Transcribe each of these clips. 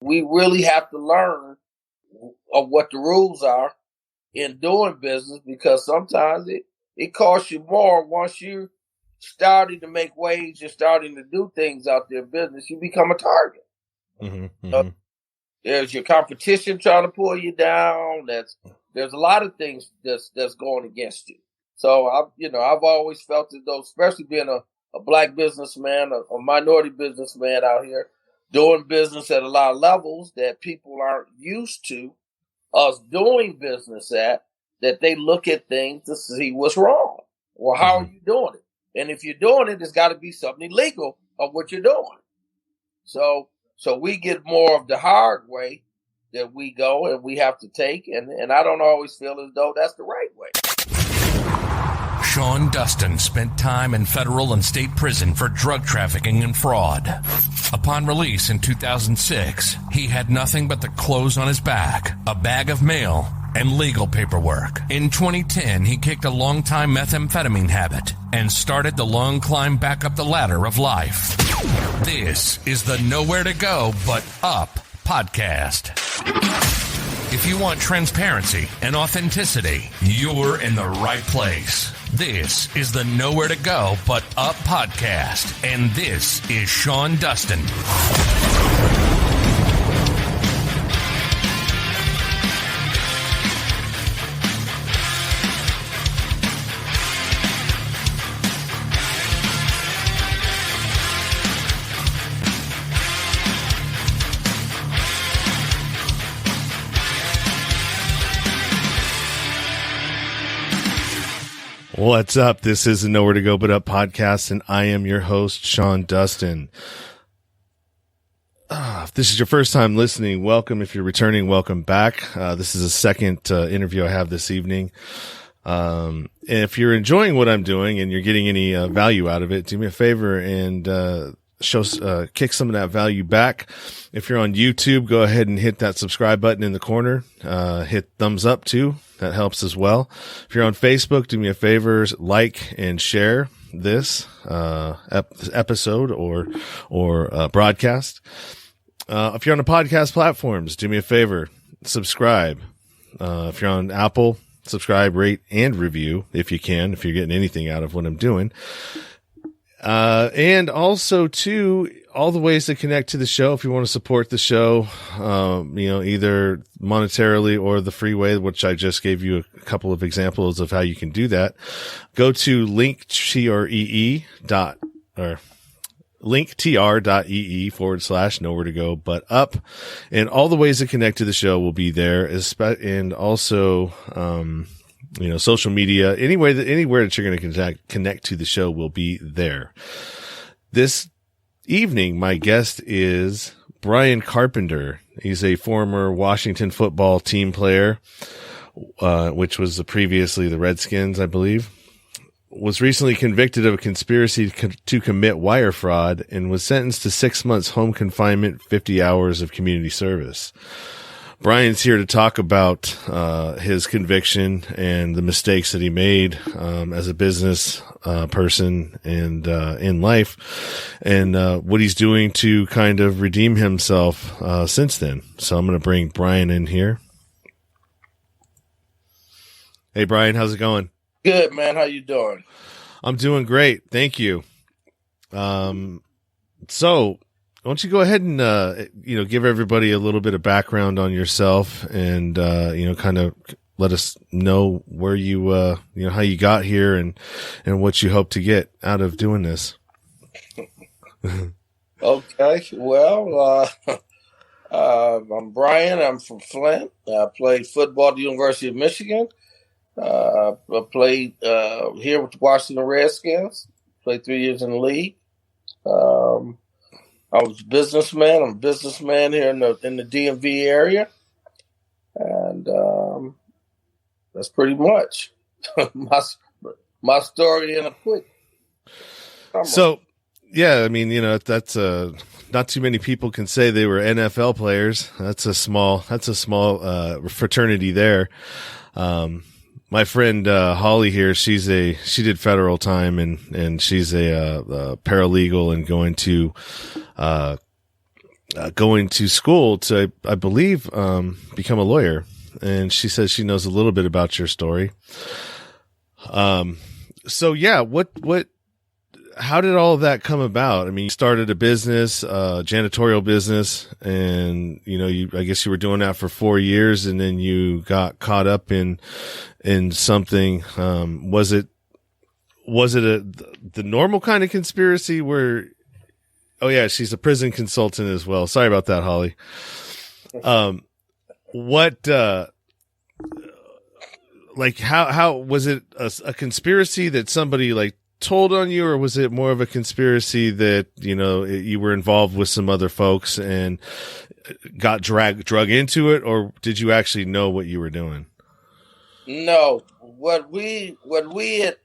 we really have to learn of what the rules are in doing business, because sometimes it costs you more once you're starting to make waves, you're starting to do things out there in business, you become a target. So there's your competition trying to pull you down. There's a lot of things that's going against you. So I've always felt as though, especially being a black businessman, a minority businessman out here doing business at a lot of levels that people aren't used to us doing business at, that they look at things to see what's wrong. Well, how are you doing it? And if you're doing it, there's got to be something illegal of what you're doing. So we get more of the hard way that we go and we have to take. And I don't always feel as though that's the right way. Sean Dustin spent time in federal and state prison for drug trafficking and fraud. Upon release in 2006, he had nothing but the clothes on his back, a bag of mail, and legal paperwork. In 2010, he kicked a long-time methamphetamine habit and started the long climb back up the ladder of life. This is the Nowhere to Go But Up podcast. If you want transparency and authenticity, you're in the right place. This is the Nowhere to Go But Up podcast, and this is Sean Dustin. What's up? This is the Nowhere to Go But Up podcast, and I am your host, Sean Dustin. If this is your first time listening, welcome. If you're returning, welcome back. This is the second interview I have this evening. If you're enjoying what I'm doing and you're getting any value out of it, do me a favor and kick some of that value back. If you're on YouTube, go ahead and hit that subscribe button in the corner. Hit thumbs up too. That helps as well. If you're on Facebook, do me a favor, like and share this episode or broadcast. If you're on the podcast platforms, do me a favor, subscribe. If you're on Apple, subscribe, rate, and review if you can, if you're getting anything out of what I'm doing. And also too, all the ways to connect to the show. If you want to support the show, either monetarily or the free way, which I just gave you a couple of examples of how you can do that. Go to linktr.ee/nowhere to go but up, and all the ways to connect to the show will be there. And also, social media, anywhere that you're going to connect to the show will be there. This evening, my guest is Brian Carpenter. He's a former Washington football team player, which was previously the Redskins, I believe. Was recently convicted of a conspiracy to commit wire fraud and was sentenced to 6 months home confinement, 50 hours of community service. Brian's here to talk about his conviction and the mistakes that he made as a business person and in life, and what he's doing to kind of redeem himself since then. So I'm going to bring Brian in here. Hey, Brian, how's it going? Good, man. How you doing? I'm doing great. Thank you. So why don't you go ahead and, give everybody a little bit of background on yourself and, kind of let us know where you, how you got here and what you hope to get out of doing this. Okay. Well, I'm Brian. I'm from Flint. I played football at the University of Michigan. I played here with the Washington Redskins. Played 3 years in the league. I was a businessman. I'm a businessman here in the DMV area, and that's pretty much my story in a quick. So, yeah, I mean, that's not too many people can say they were NFL players. That's a small fraternity there. My friend Holly here, she did federal time and she's a paralegal and going to going to school to, I believe, become a lawyer. And she says she knows a little bit about your story. So yeah, how did all of that come about? I mean, you started a business, janitorial business, and I guess you were doing that for 4 years, and then you got caught up in something. Was it the normal kind of conspiracy where, oh yeah, she's a prison consultant as well. Sorry about that, Holly. How was it a conspiracy that somebody like told on you, or was it more of a conspiracy that, you were involved with some other folks and got drug into it, or did you actually know what you were doing? No, what we had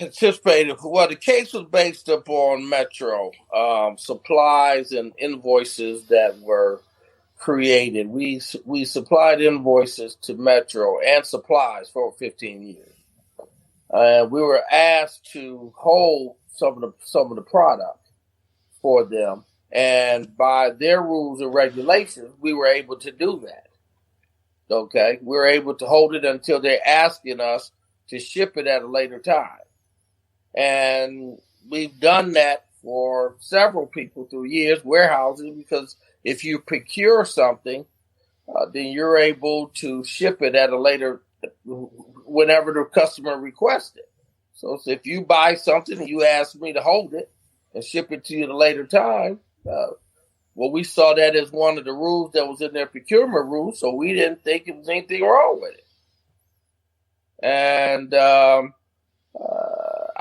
anticipated, the case was based upon Metro, supplies and invoices that were created. We supplied invoices to Metro and supplies for 15 years. We were asked to hold some of the product for them, and by their rules and regulations, we were able to do that. Okay, we were able to hold it until they're asking us to ship it at a later time, and we've done that for several people through years, warehousing, because if you procure something, then you're able to ship it at a later, whenever the customer requests it. So if you buy something and you ask me to hold it and ship it to you at a later time, we saw that as one of the rules that was in their procurement rules, so we didn't think it was anything wrong with it. And I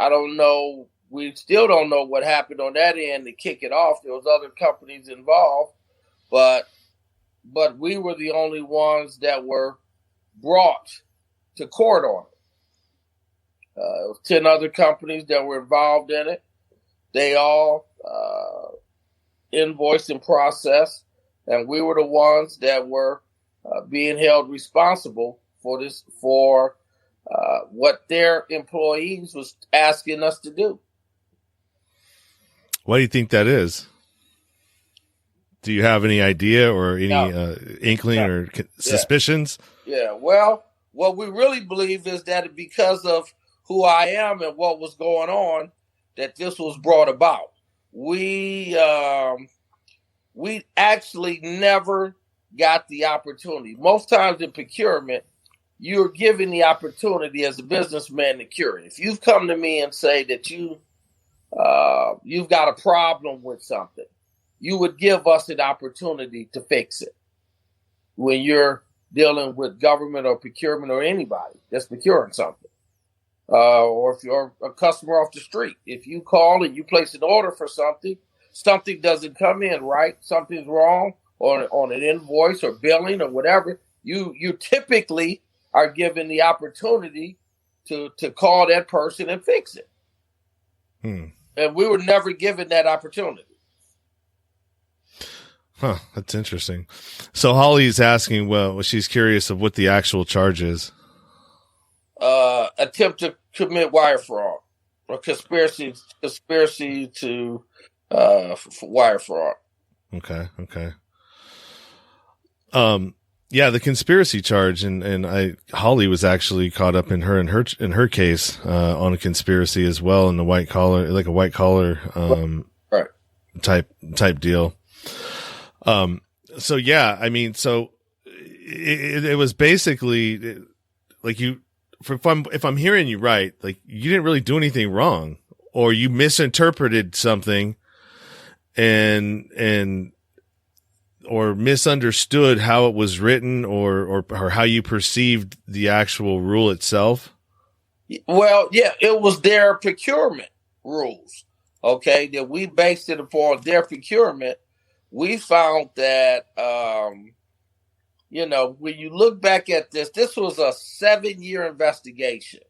don't know, we still don't know what happened on that end to kick it off. There was other companies involved, but we were the only ones that were brought to court on it. It was 10 other companies that were involved in it. They all invoiced and processed, and we were the ones that were being held responsible for this, for what their employees was asking us to do. Why do you think that is? Do you have any idea or any inkling or suspicions? Yeah, well, what we really believe is that because of who I am and what was going on, that this was brought about. We actually never got the opportunity. Most times in procurement, you're given the opportunity as a businessman to cure it. If you've come to me and say that you've got a problem with something, you would give us an opportunity to fix it. When you're dealing with government or procurement or anybody that's procuring something, or if you're a customer off the street, if you call and you place an order for something doesn't come in right, something's wrong on an invoice or billing or whatever, you typically are given the opportunity to call that person and fix it. And we were never given that opportunity. Huh, that's interesting. So Holly's asking, well, she's curious of what the actual charge is. Attempt to commit wire fraud or conspiracy to wire fraud. Okay. Yeah, the conspiracy charge, and Holly was actually caught up in her case on a conspiracy as well, in the white collar, like a white collar right. type deal. So yeah, I mean, so it was basically like if I'm hearing you right, like you didn't really do anything wrong, or you misinterpreted something and or misunderstood how it was written, or how you perceived the actual rule itself. Well, yeah, it was their procurement rules. Okay, that we based it upon their procurement. We found that, when you look back at this was a 7-year investigation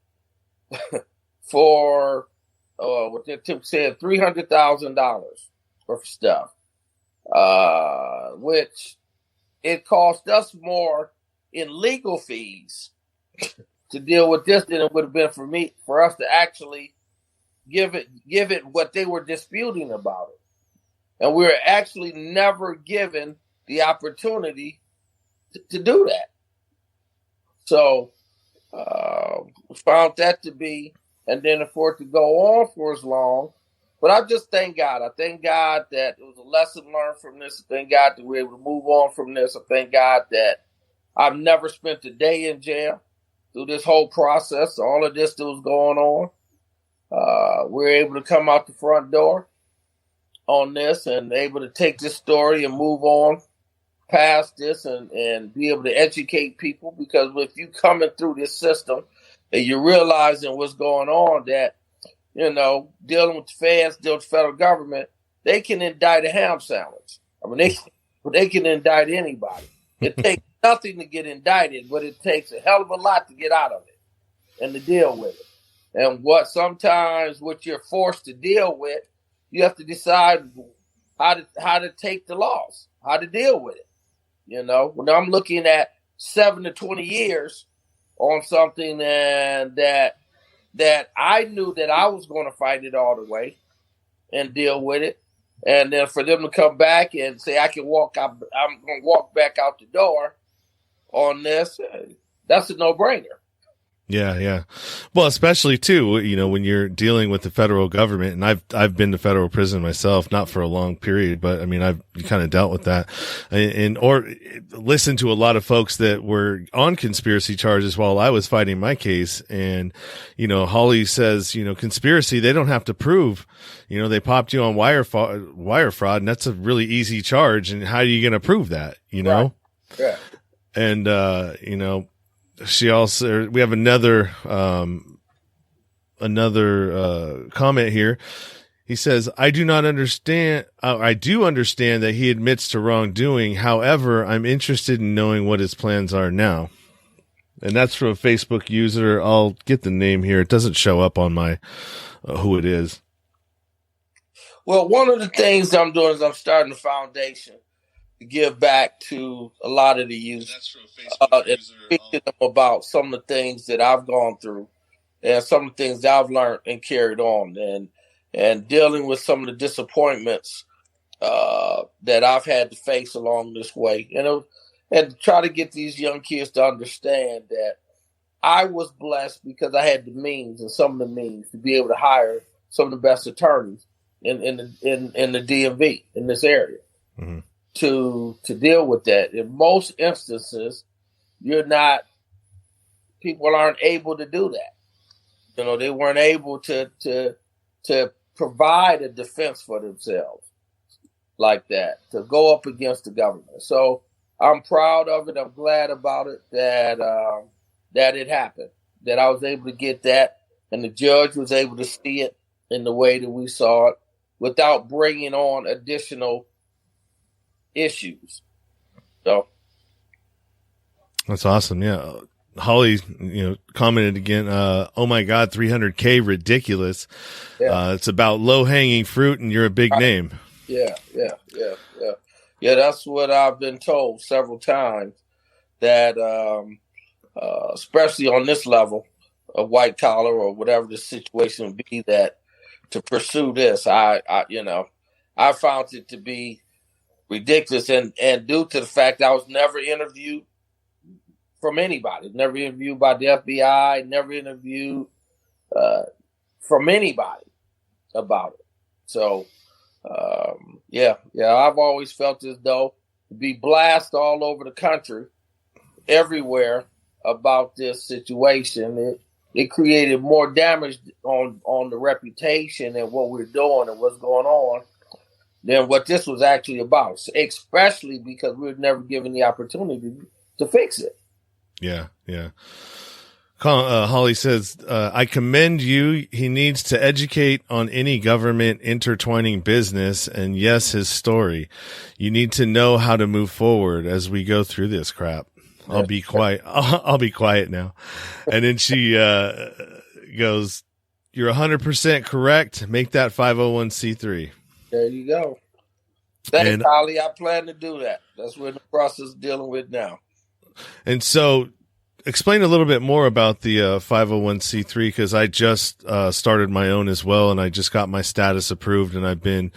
for what they said, $300,000 for stuff, which it cost us more in legal fees to deal with this than it would have been for us to actually give it what they were disputing about it. And we were actually never given the opportunity to do that. So found that to be, and then for it to go on for as long. But I just thank God. I thank God that it was a lesson learned from this. I thank God that we were able to move on from this. I thank God that I've never spent a day in jail through this whole process, all of this that was going on. We were able to come out the front door on this and able to take this story and move on past this and be able to educate people, because if you coming through this system and you're realizing what's going on, that, dealing with the feds, dealing with the federal government, they can indict a ham sandwich. I mean, they can indict anybody. It takes nothing to get indicted, but it takes a hell of a lot to get out of it and to deal with it. And what you're forced to deal with, you have to decide how to take the loss, how to deal with it. When I'm looking at 7 to 20 years on something and that I knew that I was going to fight it all the way and deal with it. And then for them to come back and say, I'm going to walk back out the door on this, that's a no-brainer. Yeah. Well, especially too, when you're dealing with the federal government, and I've been to federal prison myself, not for a long period, but I mean, I've kind of dealt with that or listened to a lot of folks that were on conspiracy charges while I was fighting my case. And, Holly says, conspiracy, they don't have to prove, they popped you on wire fraud, and that's a really easy charge. And how are you going to prove that, Right. Yeah. And, we have another comment here. He says, I do understand that he admits to wrongdoing. However, I'm interested in knowing what his plans are now. And that's from a Facebook user. I'll get the name here. It doesn't show up on my, who it is. Well, one of the things I'm doing is I'm starting a foundation to give back to a lot of the youth and speak to them about some of the things that I've gone through and some of the things that I've learned and carried on, and dealing with some of the disappointments that I've had to face along this way, and try to get these young kids to understand that I was blessed because I had the means and some of the means to be able to hire some of the best attorneys in the DMV in this area. Mm-hmm. To deal with that. In most instances, people aren't able to do that. They weren't able to provide a defense for themselves like that, to go up against the government. So I'm proud of it. I'm glad about it that it happened, that I was able to get that, and the judge was able to see it in the way that we saw it without bringing on additional issues. So that's awesome. Yeah. Holly, commented again, oh my God, 300K, ridiculous. Yeah. It's about low hanging fruit and you're a big name. Yeah. That's what I've been told several times, that, especially on this level of white collar or whatever the situation would be, that to pursue this, I found it to be ridiculous, and due to the fact that I was never interviewed from anybody, never interviewed by the FBI, never interviewed from anybody about it. So, I've always felt as though to be blasted all over the country, everywhere about this situation, it created more damage on the reputation and what we're doing and what's going on than what this was actually about, especially because we were never given the opportunity to fix it. Yeah. Holly says, I commend you. He needs to educate on any government intertwining business and, yes, his story. You need to know how to move forward as we go through this crap. I'll be quiet. I'll be quiet now. And then she goes, you're 100% correct. Make that 501c3. There you go. Thanks, Holly. I plan to do that. That's what the process is dealing with now. And so explain a little bit more about the 501c3, because I just started my own as well, and I just got my status approved, and I've been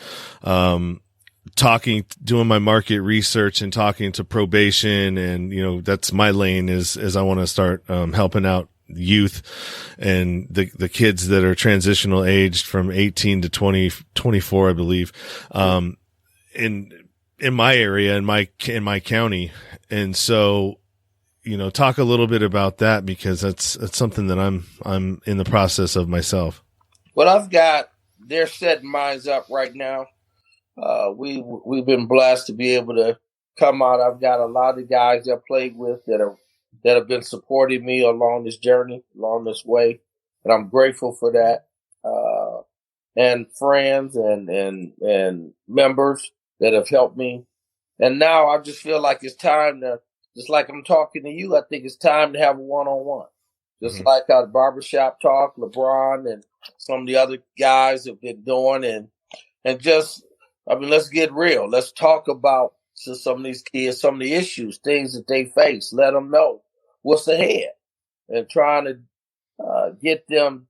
doing my market research and talking to probation. And, you know, that's my lane is I want to start, helping out youth and the kids that are transitional aged from 18 to 24, I believe, in my area, in my county. And so, you know, talk a little bit about that, because that's something that I'm in the process of myself. Well, they're setting mines up right now. We've been blessed to be able to come out. I've got a lot of guys that I played with that have been supporting me along this journey, along this way, and I'm grateful for that. And friends and members that have helped me. And now I just feel like it's time to, just like I'm talking to you, I think it's time to have a one-on-one. Just like our barbershop talk, LeBron and some of the other guys have been doing, and just, I mean, let's get real. Let's talk about some of these kids, some of the issues, things that they face. Let them know what's ahead, and trying to get them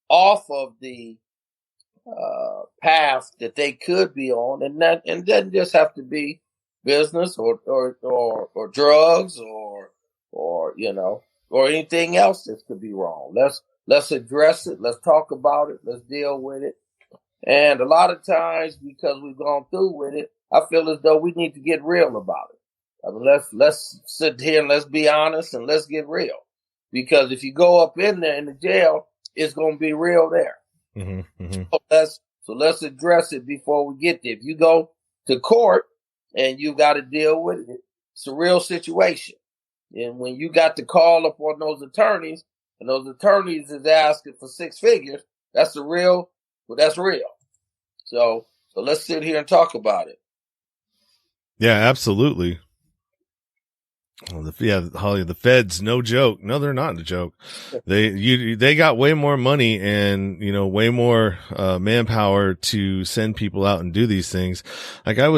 off of the path that they could be on, and doesn't just have to be business or drugs or you know, or anything else that could be wrong. Let's address it. Let's talk about it. Let's deal with it. And a lot of times, because we've gone through with it, I feel as though we need to get real about it. I mean, let's sit here and let's be honest and let's get real. Because if you go up in there in the jail, it's going to be real there. So let's address it before we get there. If you go to court and you got to deal with it, it's a real situation. And when you got to call up on those attorneys, and those attorneys is asking for six figures, that's real. So let's sit here and talk about it. Yeah, absolutely. Well, Holly, the feds, no joke. No, they're not a joke. They got way more money and, you know, way more, manpower to send people out and do these things. Like I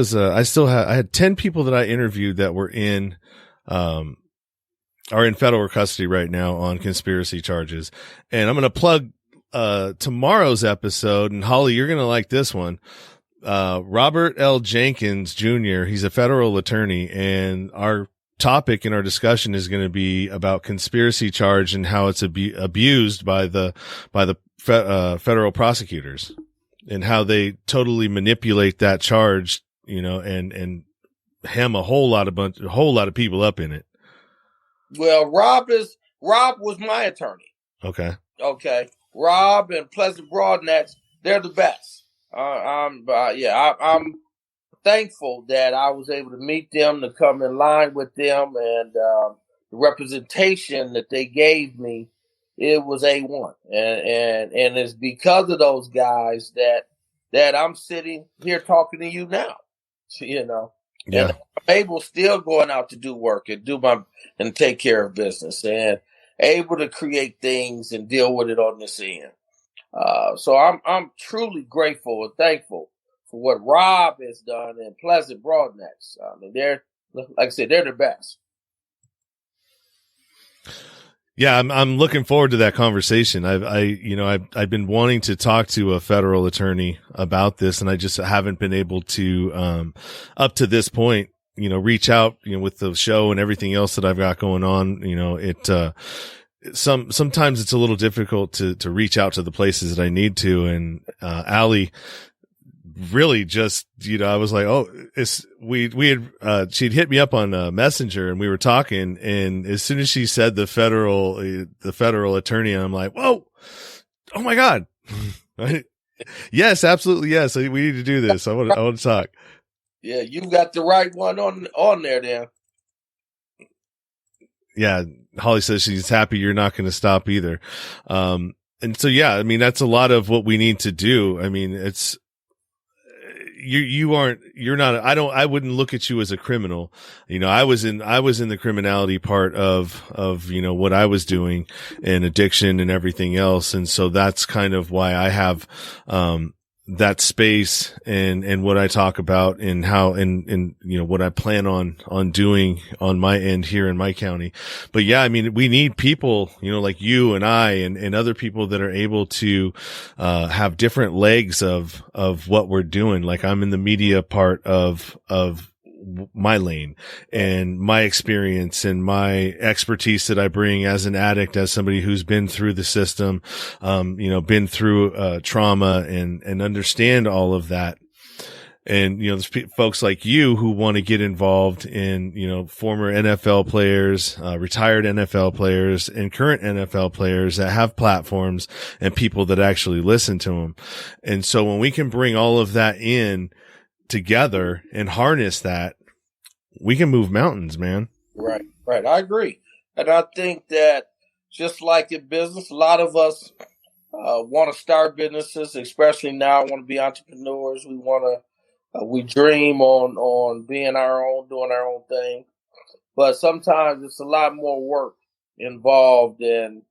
had 10 people that I interviewed that were are in federal custody right now on conspiracy charges. And I'm going to plug, tomorrow's episode, and Holly, you're going to like this one. Robert L. Jenkins Jr., he's a federal attorney, and our topic in our discussion is going to be about conspiracy charge and how it's abused by the federal prosecutors, and how they totally manipulate that charge, you know, and hem a whole lot of people up in it. Well, Rob was my attorney. Okay. Rob and Pleasant Broadnecks, they're the best. I'm thankful that I was able to meet them, to come in line with them, and the representation that they gave me, it was A1. And it's because of those guys that I'm sitting here talking to you now, you know. Yeah. And I'm able still going out to do work and take care of business, and able to create things and deal with it on this end. So I'm truly grateful and thankful for what Rob has done in Pleasant Broadnecks. I mean, they're, like I said, they're the best. Yeah, I'm looking forward to that conversation. I've been wanting to talk to a federal attorney about this, and I just haven't been able to, up to this point, you know, reach out, you know, with the show and everything else that I've got going on. You know, sometimes it's a little difficult to reach out to the places that I need to. And, Allie really just, you know, I was like, she'd hit me up on Messenger, and we were talking, and as soon as she said the federal attorney, I'm like, whoa, oh my God. Yes, absolutely. Yes. We need to do this. I want to talk. Yeah. You got the right one on there then. Yeah. Holly says she's happy you're not going to stop either. And so, yeah, I mean, that's a lot of what we need to do. I mean, it's, I wouldn't look at you as a criminal. You know, I was in the criminality part of, you know, what I was doing, and addiction and everything else. And so that's kind of why I have, that space and what I talk about and how, and, you know, what I plan on doing on my end here in my county. But yeah, I mean, we need people, you know, like you and I and other people that are able to, have different legs of what we're doing. Like I'm in the media part of my lane and my experience and my expertise that I bring as an addict, as somebody who's been through the system, you know, been through, trauma and understand all of that. And, you know, there's folks like you who want to get involved in, you know, former NFL players, retired NFL players and current NFL players that have platforms and people that actually listen to them. And so when we can bring all of that in together and harness that, we can move mountains, man. Right. I agree. And I think that just like in business, a lot of us want to start businesses, especially now, want to be entrepreneurs. We dream on being our own, doing our own thing. But sometimes it's a lot more work involved in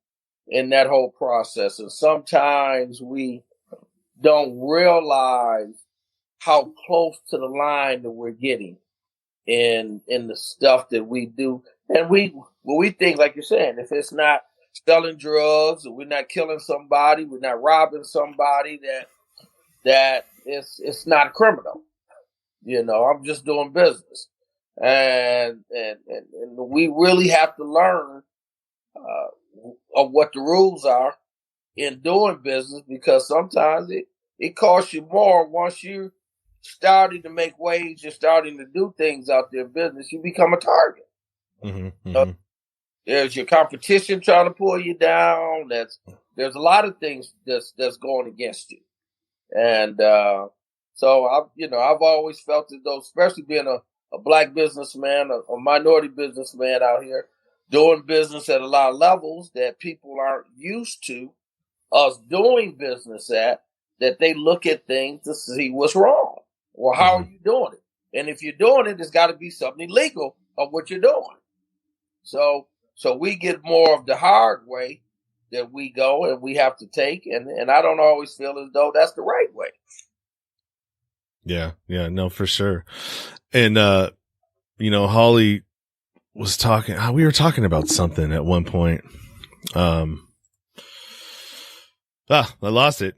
that whole process. And sometimes we don't realize how close to the line that we're getting in the stuff that we do. And we think, like you're saying, if it's not selling drugs, or we're not killing somebody, we're not robbing somebody, that it's not a criminal. You know, I'm just doing business. And we really have to learn of what the rules are in doing business, because sometimes it costs you more once you starting to make waves, you're starting to do things out there in business, you become a target. Mm-hmm, mm-hmm. There's your competition trying to pull you down. There's a lot of things that's going against you. And so I've always felt as though, especially being a black businessman, a minority businessman out here doing business at a lot of levels that people aren't used to us doing business at, that they look at things to see what's wrong. Well, how are you doing it? And if you're doing it, there's got to be something illegal of what you're doing. So we get more of the hard way that we go and we have to take. And I don't always feel as though that's the right way. Yeah, no, for sure. And, you know, Holly was talking, we were talking about something at one point. I lost it.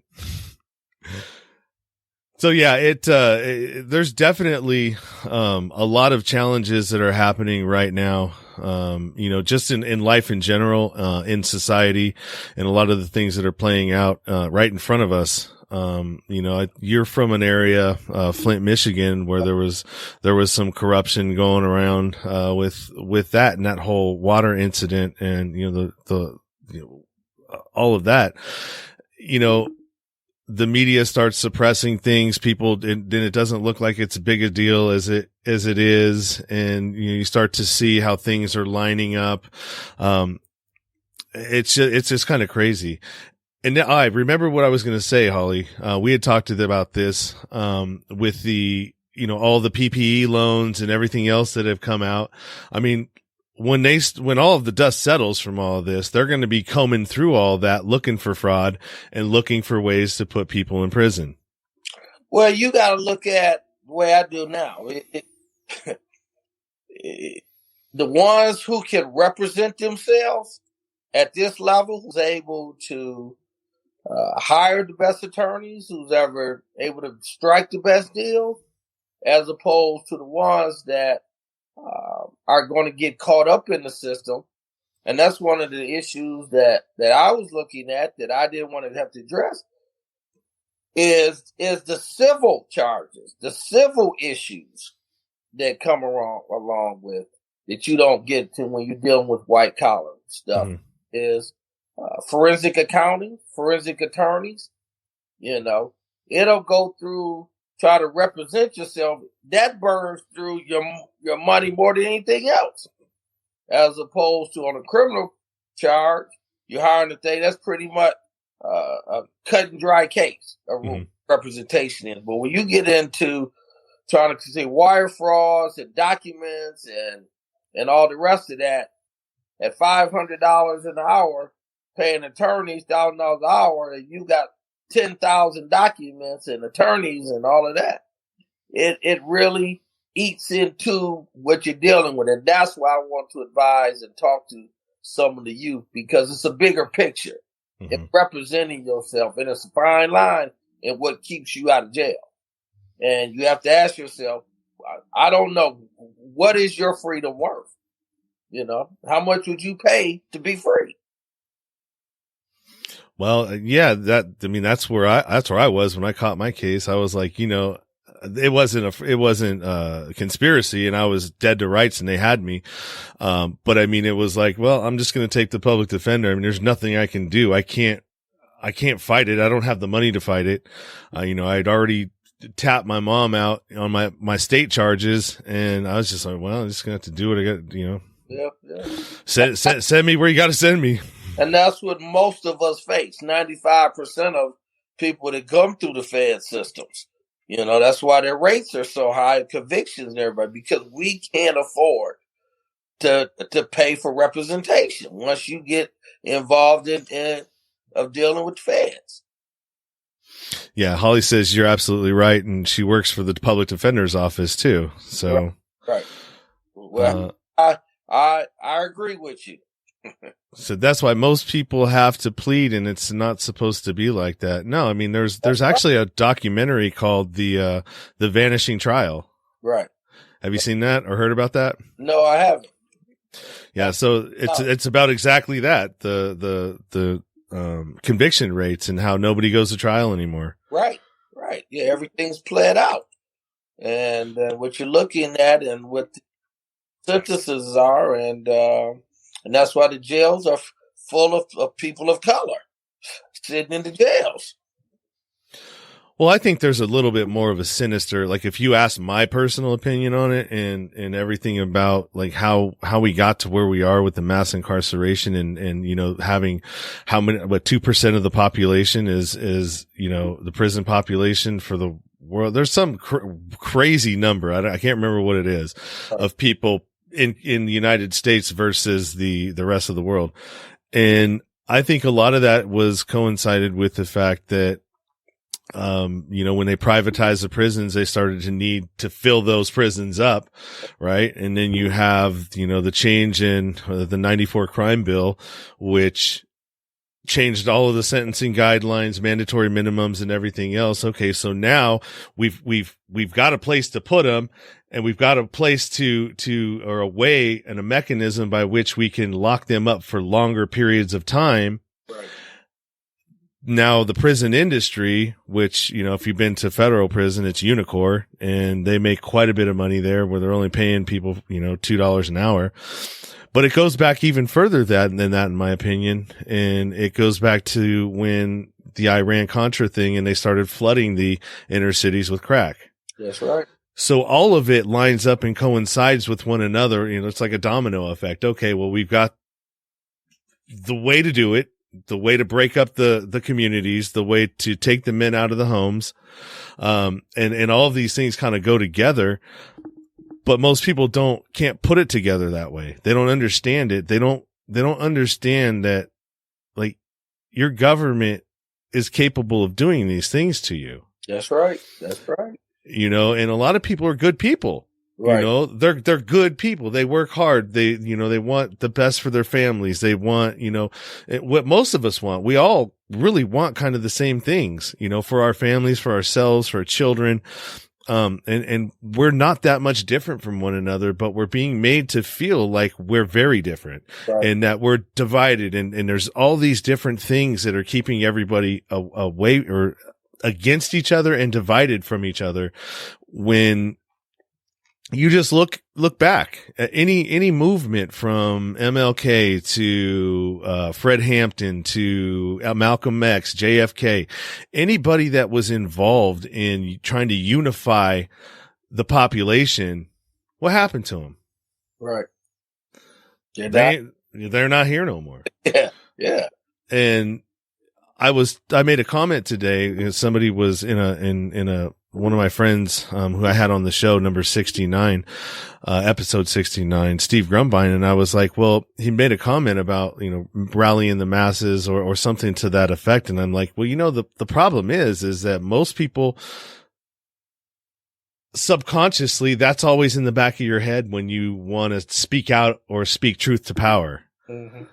So yeah, there's definitely, a lot of challenges that are happening right now. You know, just in life in general, in society, and a lot of the things that are playing out, right in front of us. You know, you're from an area, Flint, Michigan, where there was some corruption going around, with that and that whole water incident and, you know, all of that, you know, the media starts suppressing things. Then it doesn't look like it's as big a deal as it is. And, you know, you start to see how things are lining up. It's just kind of crazy. And now I remember what I was going to say, Holly. We had talked about this, with the, you know, all the PPE loans and everything else that have come out. I mean, when all of the dust settles from all of this, they're going to be combing through all that, looking for fraud and looking for ways to put people in prison. Well, you got to look at the way I do now. The ones who can represent themselves at this level, who's able to hire the best attorneys, who's ever able to strike the best deal, as opposed to the ones that are going to get caught up in the system. And that's one of the issues that I was looking at that I didn't want to have to address is the civil charges, the civil issues that come along with that you don't get to when you're dealing with white collar stuff. Mm-hmm. Is forensic accounting, forensic attorneys. You know, it'll go through, try to represent yourself. That burns through your money more than anything else. As opposed to on a criminal charge, you're hiring a thing that's pretty much a cut and dry case of representation in. But when you get into trying to see wire frauds and documents and all the rest of that, at $500 an hour, paying attorneys $1,000 an hour, and you got 10,000 documents and attorneys and all of that. It really eats into what you're dealing with. And that's why I want to advise and talk to some of the youth, because it's a bigger picture. Mm-hmm. It's representing yourself, and it's a fine line in what keeps you out of jail. And you have to ask yourself, I don't know, what is your freedom worth? You know, how much would you pay to be free? Well, yeah, that's where I was when I caught my case. I was like, you know, it wasn't a conspiracy, and I was dead to rights, and they had me. But I mean, it was like, well, I'm just going to take the public defender. I mean, there's nothing I can do. I can't fight it. I don't have the money to fight it. You know, I'd already tapped my mom out on my state charges, and I was just like, well, I'm just going to have to do what I got, you know. Yeah. Send me where you got to send me. And that's what most of us face. 95% of people that come through the Fed systems. You know, that's why their rates are so high, convictions and everybody, because we can't afford to pay for representation once you get involved in dealing with the feds. Yeah, Holly says you're absolutely right, and she works for the public defender's office too. So, right. Well, I agree with you. So that's why most people have to plead, and it's not supposed to be like that. No, I mean, there's actually a documentary called the Vanishing Trial. Right. Have you seen that or heard about that? No, I haven't. Yeah. So it's about exactly that. The conviction rates and how nobody goes to trial anymore. Right. Right. Yeah. Everything's played out. And what you're looking at and what the sentences are, and that's why the jails are full of people of color sitting in the jails. Well, I think there's a little bit more of a sinister, like if you ask my personal opinion on it and everything about like how we got to where we are with the mass incarceration and, you know, having how many, 2% of the population is, you know, the prison population for the world. There's some crazy number. I can't remember what it is of people in the United States versus the rest of the world. And I think a lot of that was coincided with the fact that, you know, when they privatized the prisons, they started to need to fill those prisons up. Right. And then you have, you know, the change in the 94 crime bill, which changed all of the sentencing guidelines, mandatory minimums and everything else. Okay. So now we've got a place to put them, and we've got a place or a way and a mechanism by which we can lock them up for longer periods of time. Right. Now the prison industry, which, you know, if you've been to federal prison, it's Unicor, and they make quite a bit of money there where they're only paying people, you know, $2 an hour. But it goes back even further than that, in my opinion. And it goes back to when the Iran-Contra thing and they started flooding the inner cities with crack. That's right. So all of it lines up and coincides with one another. You know, it's like a domino effect. Okay, well, we've got the way to do it, the way to break up the communities, the way to take the men out of the homes. And all of these things kind of go together. But most people can't put it together that way. They don't understand it. They don't understand that, like, your government is capable of doing these things to you. That's right. That's right. You know, and a lot of people are good people. Right. You know, they're good people. They work hard. They want the best for their families. They want, you know, what most of us want. We all really want kind of the same things, you know, for our families, for ourselves, for our children. And we're not that much different from one another, but we're being made to feel like we're very different. Right. And that we're divided. And there's all these different things that are keeping everybody away or against each other and divided from each other. When you just look back at any movement from MLK to Fred Hampton to Malcolm X, JFK, anybody that was involved in trying to unify the population, what happened to them? Right. They're not here no more. Yeah. Yeah. And I made a comment today. Somebody was in one of my friends, who I had on the show, number 69, episode 69, Steve Grumbine. And I was like, well, he made a comment about, rallying the masses or something to that effect. And I'm like, well, the problem is that most people subconsciously, that's always in the back of your head when you want to speak out or speak truth to power. Mm-hmm.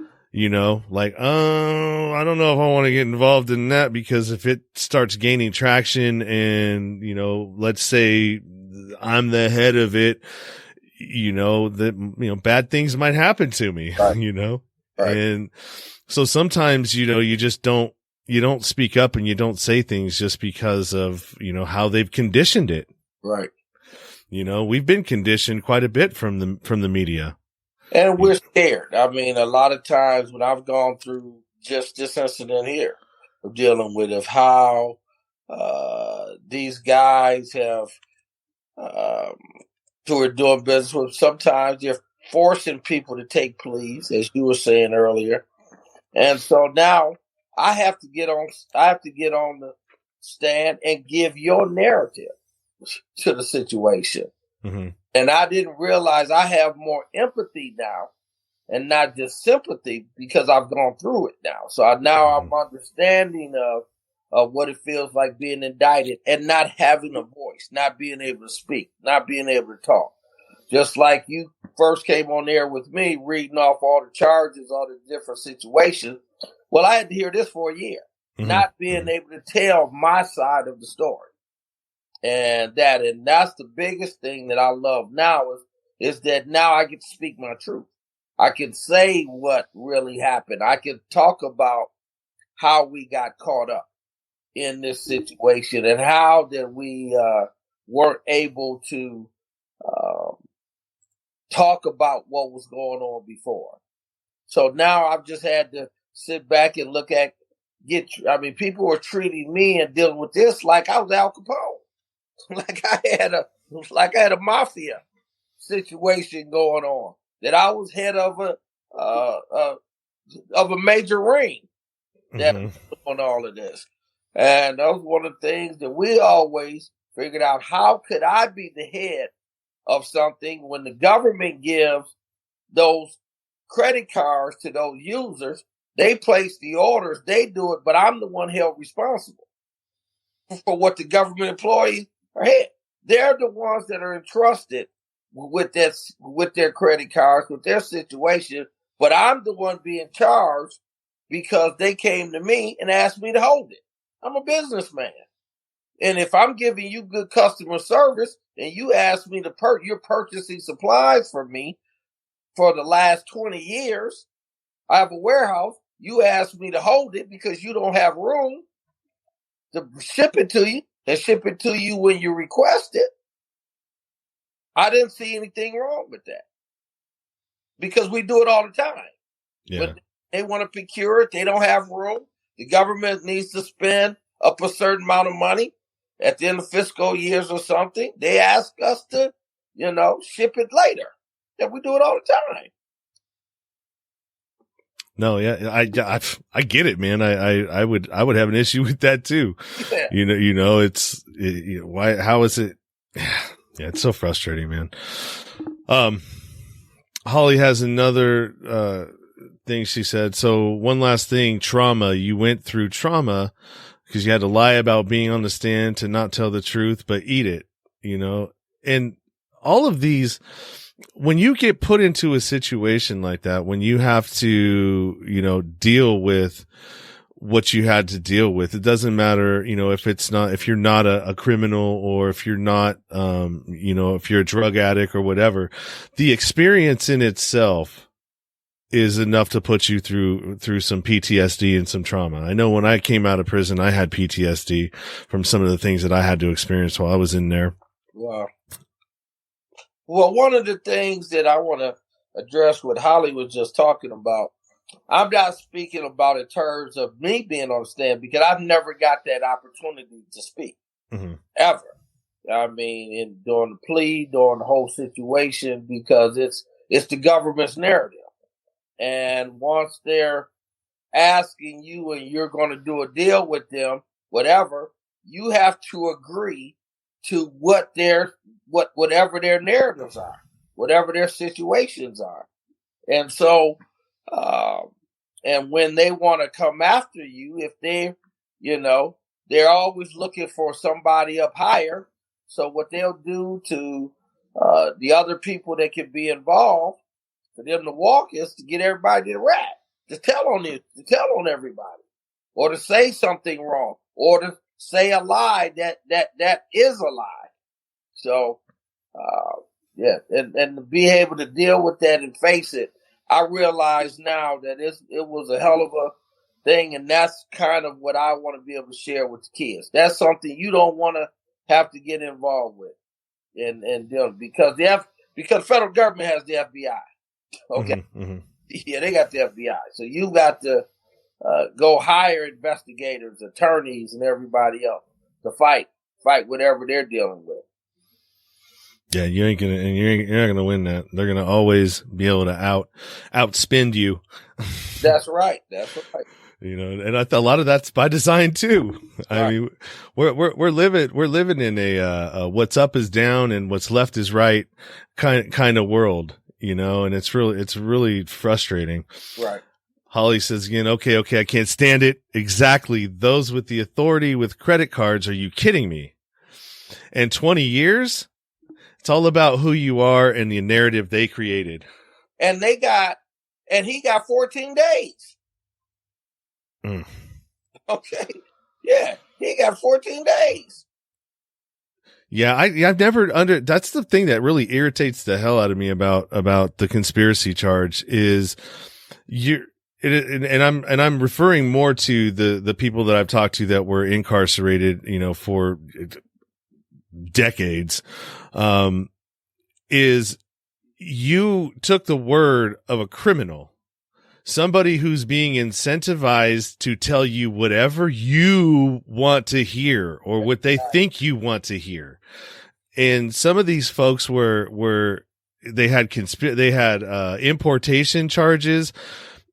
Like, oh, I don't know if I want to get involved in that, because if it starts gaining traction and, let's say I'm the head of it, bad things might happen to me, right. Right. And so sometimes, you just don't speak up and you don't say things just because of, how they've conditioned it. Right. We've been conditioned quite a bit from the media. And we're scared. I mean, a lot of times when I've gone through just this incident here of dealing with how these guys have who are doing business with, sometimes they're forcing people to take pleas, as you were saying earlier. And so now I have to get on the stand and give your narrative to the situation. Mm-hmm. And I didn't realize I have more empathy now and not just sympathy, because I've gone through it now. So I'm understanding of what it feels like being indicted and not having a voice, not being able to speak, not being able to talk. Just like you first came on there with me, reading off all the charges, all the different situations. Well, I had to hear this for a year, not being able to tell my side of the story. And that's the biggest thing that I love now is that now I get to speak my truth. I can say what really happened. I can talk about how we got caught up in this situation and how that we weren't able to talk about what was going on before. So now I've just had to sit back and look at people were treating me and dealing with this like I was Al Capone. like I had a mafia situation going on, that I was head of a major ring that was on all of this. And that was one of the things that we always figured out: how could I be the head of something when the government gives those credit cards to those users? They place the orders, they do it, but I'm the one held responsible for what the government employees are head. They're the ones that are entrusted with their credit cards, with their situation, but I'm the one being charged because they came to me and asked me to hold it. I'm a businessman. And if I'm giving you good customer service and you ask me you're purchasing supplies for me for the last 20 years, I have a warehouse, you ask me to hold it because you don't have room to ship it to you and ship it to you when you request it. I didn't see anything wrong with that, because we do it all the time. Yeah. But they want to procure it. They don't have room. The government needs to spend up a certain amount of money at the end of fiscal years or something. They ask us to, ship it later. And we do it all the time. No, yeah, I get it, man. I would have an issue with that too. Yeah. Why, how is it? Yeah, it's so frustrating, man. Holly has another, thing she said. So one last thing, trauma. You went through trauma because you had to lie about being on the stand, to not tell the truth, but eat it, and all of these, when you get put into a situation like that, when you have to, deal with what you had to deal with, it doesn't matter, if you're not a criminal, or if you're not, if you're a drug addict or whatever, the experience in itself is enough to put you through some PTSD and some trauma. I know when I came out of prison, I had PTSD from some of the things that I had to experience while I was in there. Wow. Well, one of the things that I want to address what Holly was just talking about, I'm not speaking about in terms of me being on the stand, because I've never got that opportunity to speak, ever. I mean, during the plea, during the whole situation, because it's the government's narrative. And once they're asking you and you're going to do a deal with them, whatever, you have to agree to whatever their narratives are, whatever their situations are. And so, and when they want to come after you, if they're always looking for somebody up higher. So what they'll do to the other people that can be involved for them to walk is to get everybody to rap, to tell on everybody, or to say something wrong, or to say a lie that is a lie. So, and to be able to deal with that and face it, I realize now that it was a hell of a thing, and that's kind of what I want to be able to share with the kids. That's something you don't want to have to get involved with, and because because the federal government has the FBI. Okay, yeah, they got the FBI, so you got to go hire investigators, attorneys, and everybody else to fight whatever they're dealing with. Yeah, you're not gonna win that. They're gonna always be able to outspend you. That's right. And a lot of that's by design too. Right. I mean, we're living in a what's up is down and what's left is right kind of world, and it's really frustrating. Right. Holly says again, okay, I can't stand it. Exactly. Those with the authority with credit cards. Are you kidding me? And 20 years? It's all about who you are and the narrative they created. And he got 14 days. Okay. Yeah. He got 14 days. Yeah. I've never that's the thing that really irritates the hell out of me about the conspiracy charge is and I'm referring more to the people that I've talked to that were incarcerated, for decades, is you took the word of a criminal, somebody who's being incentivized to tell you whatever you want to hear or what they think you want to hear. And some of these folks they had importation charges.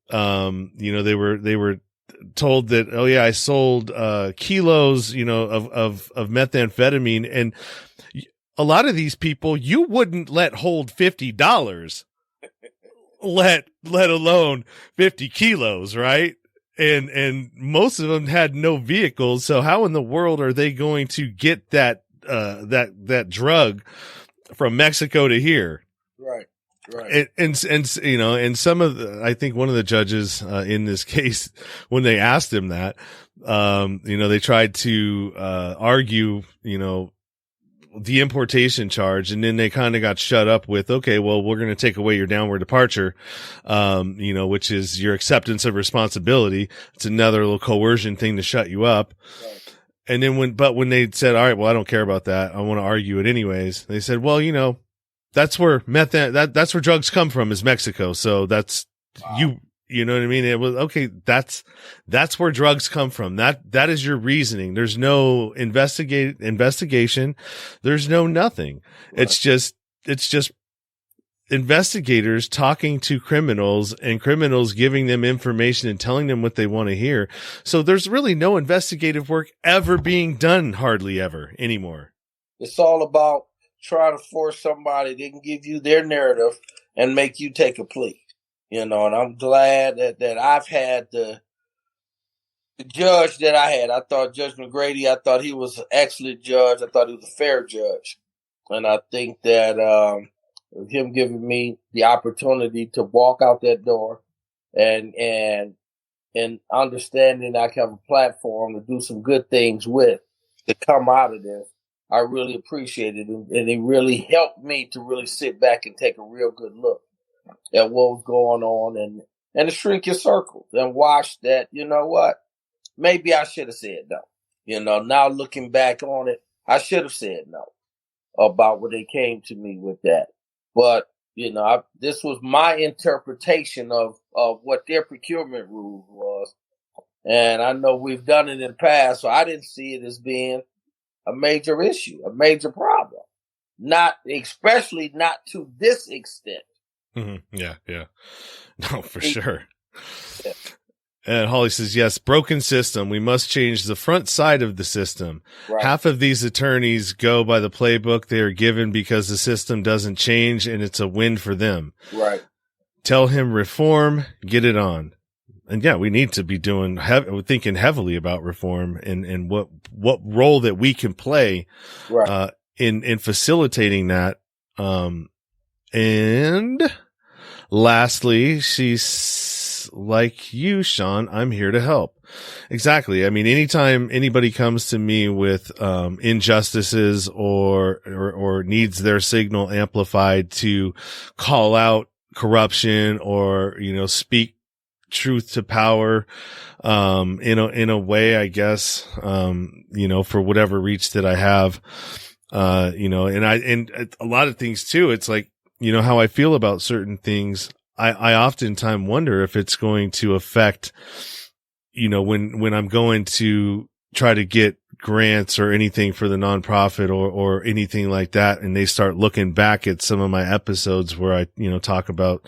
They were told that, oh yeah, I sold kilos, of methamphetamine, and a lot of these people you wouldn't let hold $50, let alone 50 kilos, right? And most of them had no vehicles, so how in the world are they going to get that drug from Mexico to here? Right. Right. And some of I think one of the judges in this case, when they asked him that, they tried to argue, the importation charge, and then they kind of got shut up with, okay, well, we're going to take away your downward departure, which is your acceptance of responsibility. It's another little coercion thing to shut you up. Right. And then when they said, all right, well, I don't care about that, I want to argue it anyways, they said, well, that's where that's where drugs come from, is Mexico. So that's you know what I mean? It was okay. That's where drugs come from. That is your reasoning. There's no investigation. There's no nothing. Right. It's just investigators talking to criminals and criminals giving them information and telling them what they want to hear. So there's really no investigative work ever being done, hardly ever anymore. It's all about trying to force somebody. They can give you their narrative and make you take a plea. And I'm glad that I've had the judge that I had. I thought Judge McGrady, I thought he was an excellent judge. I thought he was a fair judge. And I think that him giving me the opportunity to walk out that door and understanding I can have a platform to do some good things with, to come out of this, I really appreciate it. And it really helped me to really sit back and take a real good look at what was going on and to shrink your circle and watch that, what? Maybe I should have said no. Now looking back on it, I should have said no about when they came to me with that. But, this was my interpretation of what their procurement rule was. And I know we've done it in the past, so I didn't see it as being a major issue, a major problem. Especially not to this extent. Mm-hmm. Yeah. No, for sure. Yeah. And Holly says, yes, broken system. We must change the front side of the system. Right. Half of these attorneys go by the playbook they are given because the system doesn't change and it's a win for them. Right. Tell him reform, get it on. And yeah, we need to be thinking heavily about reform and what role that we can play, right. In facilitating that. And lastly, she's like you, Sean, I'm here to help. Exactly. I mean, anytime anybody comes to me with, injustices or needs their signal amplified to call out corruption or, speak truth to power, in a way, I guess, for whatever reach that I have, and a lot of things too, it's like, how I feel about certain things. I oftentimes wonder if it's going to affect, when I'm going to try to get grants or anything for the nonprofit or anything like that. And they start looking back at some of my episodes where I, talk about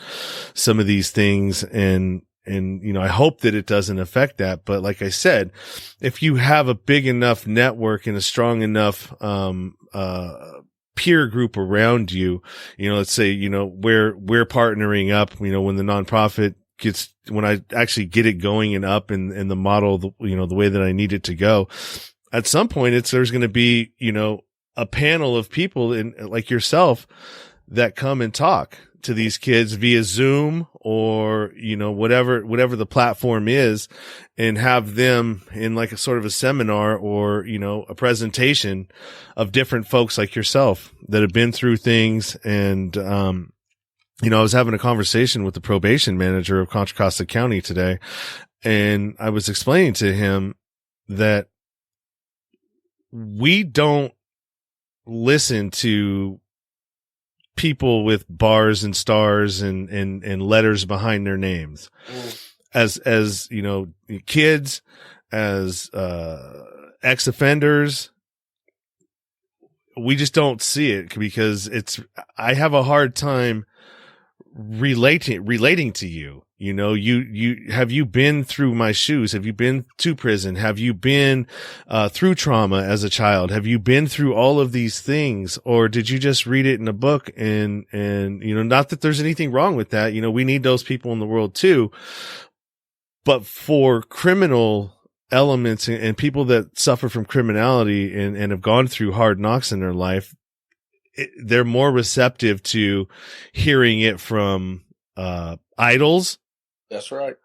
some of these things and, I hope that it doesn't affect that. But like I said, if you have a big enough network and a strong enough, peer group around you, let's say, we're partnering up, when the nonprofit when I actually get it going and up in the model, the way that I need it to go, at some point there's going to be, a panel of people like yourself that come and talk to these kids via Zoom or, whatever the platform is, and have them in like a sort of a seminar or, a presentation of different folks like yourself that have been through things. And, I was having a conversation with the probation manager of Contra Costa County today, and I was explaining to him that we don't listen to people with bars and stars and letters behind their names. As kids, as, ex-offenders, we just don't see it because I have a hard time relating to you. Have you been through my shoes? Have you been to prison? Have you been through trauma as a child? Have you been through all of these things, or did you just read it in a book? And not that there's anything wrong with that. We need those people in the world too. But for criminal elements and people that suffer from criminality and have gone through hard knocks in their life, they're more receptive to hearing it from idols. That's right.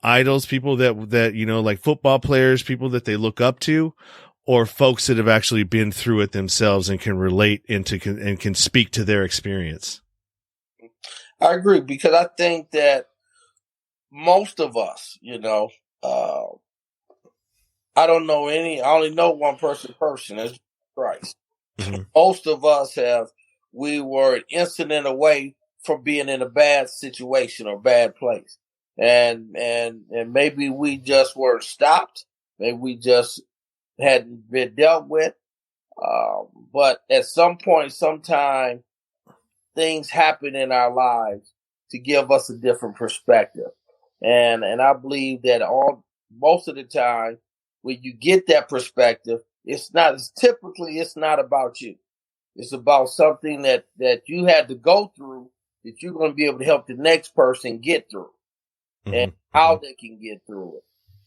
Idols, people that like football players, people that they look up to, or folks that have actually been through it themselves and can relate and can speak to their experience. I agree, because I think that most of us, I only know one person, that's Christ. Mm-hmm. Most of us we were an incident away from being in a bad situation or bad place. And maybe we just weren't stopped. Maybe we just hadn't been dealt with. But at some point, sometime, things happen in our lives to give us a different perspective. And I believe that most of the time, when you get that perspective, it's not about you. It's about something that you had to go through that you're going to be able to help the next person get through, mm-hmm. and how they can get through it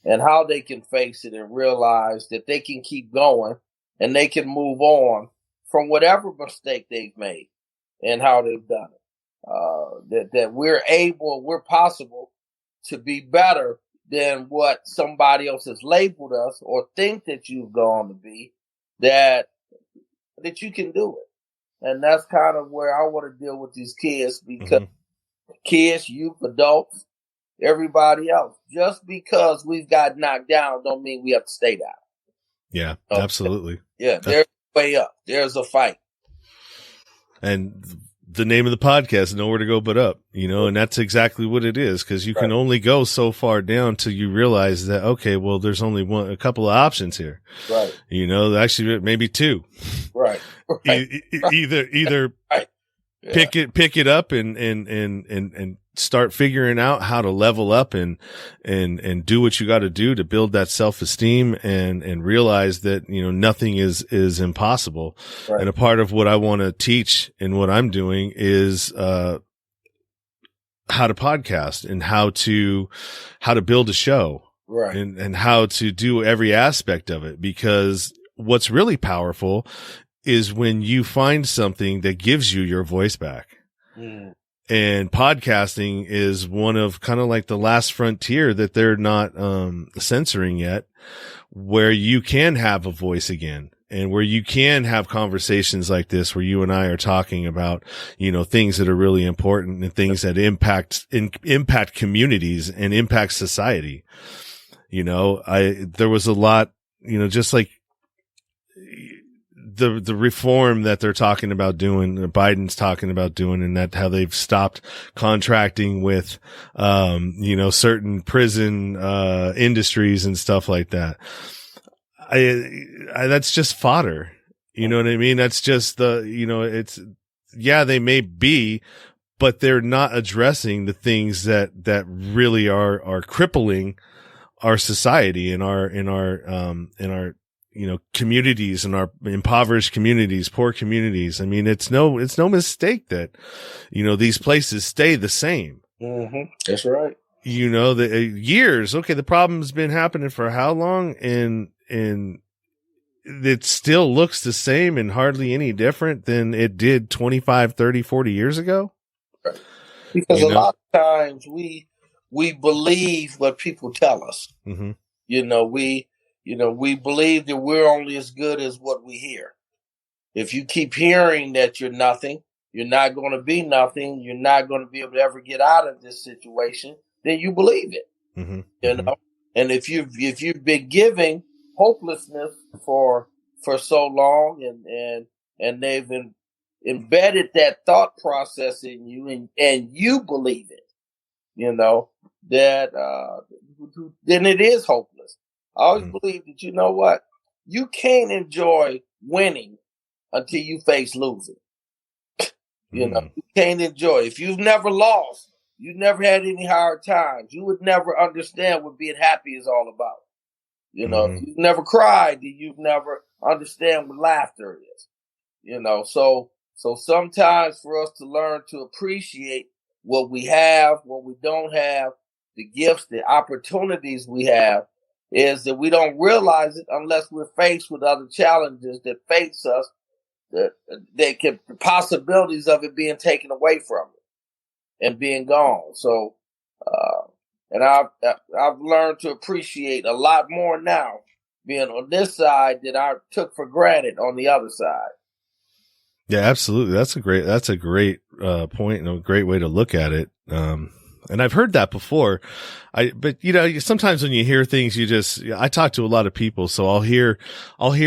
and how they can face it and realize that they can keep going and they can move on from whatever mistake they've made and how they've done it. That we're possible to be better than what somebody else has labeled us or think that you've gone to be, that you can do it. And that's kind of where I want to deal with these kids, because mm-hmm. kids, youth, adults, everybody else, just because we've got knocked down don't mean we have to stay down. Yeah, absolutely. Yeah, there's a way up. There's a fight. And the name of the podcast, Nowhere to Go But Up, and that's exactly what it is, because you can only go so far down till you realize that, okay, well, there's only a couple of options here. Right. Actually maybe two. Right. Either pick it up and start figuring out how to level up and do what you got to do to build that self-esteem and realize that, nothing is impossible. Right. And a part of what I want to teach and what I'm doing is, how to podcast and how to build a show. Right. And how to do every aspect of it, because what's really powerful is when you find something that gives you your voice back. Mm. And podcasting is one of kind of like the last frontier that they're not censoring yet, where you can have a voice again and where you can have conversations like this, where you and I are talking about, things that are really important and things that impact communities and impact society. There was a lot, just like the reform that they're talking about doing, Biden's talking about doing, and that how they've stopped contracting with, certain prison, industries and stuff like that. That's just fodder. You know what I mean? That's just they may be, but they're not addressing the things that really are crippling our society and our communities and our impoverished communities, poor communities. I mean, it's no mistake that, these places stay the same. Mm-hmm. That's right. The years. Okay. The problem's been happening for how long? And it still looks the same and hardly any different than it did 25, 30, 40 years ago. Right. Because a lot of times we believe what people tell us. Mm-hmm. We believe that we're only as good as what we hear. If you keep hearing that you're nothing, you're not going to be nothing, you're not going to be able to ever get out of this situation, then you believe it. Mm-hmm. And if you've been giving hopelessness for so long and they've embedded that thought process in you and you believe it, that then it is hopeless. I always believe that, you can't enjoy winning until you face losing. You can't enjoy. If you've never lost, you've never had any hard times, you would never understand what being happy is all about. If you've never cried, then you've never understand what laughter is. So sometimes for us to learn to appreciate what we have, what we don't have, the gifts, the opportunities we have, is that we don't realize it unless we're faced with other challenges that face us, the possibilities of it being taken away from it and being gone. So, and I've learned to appreciate a lot more now being on this side than I took for granted on the other side. Yeah, absolutely. That's a great point and a great way to look at it. And I've heard that before. But sometimes when you hear things, I talk to a lot of people, so I'll hear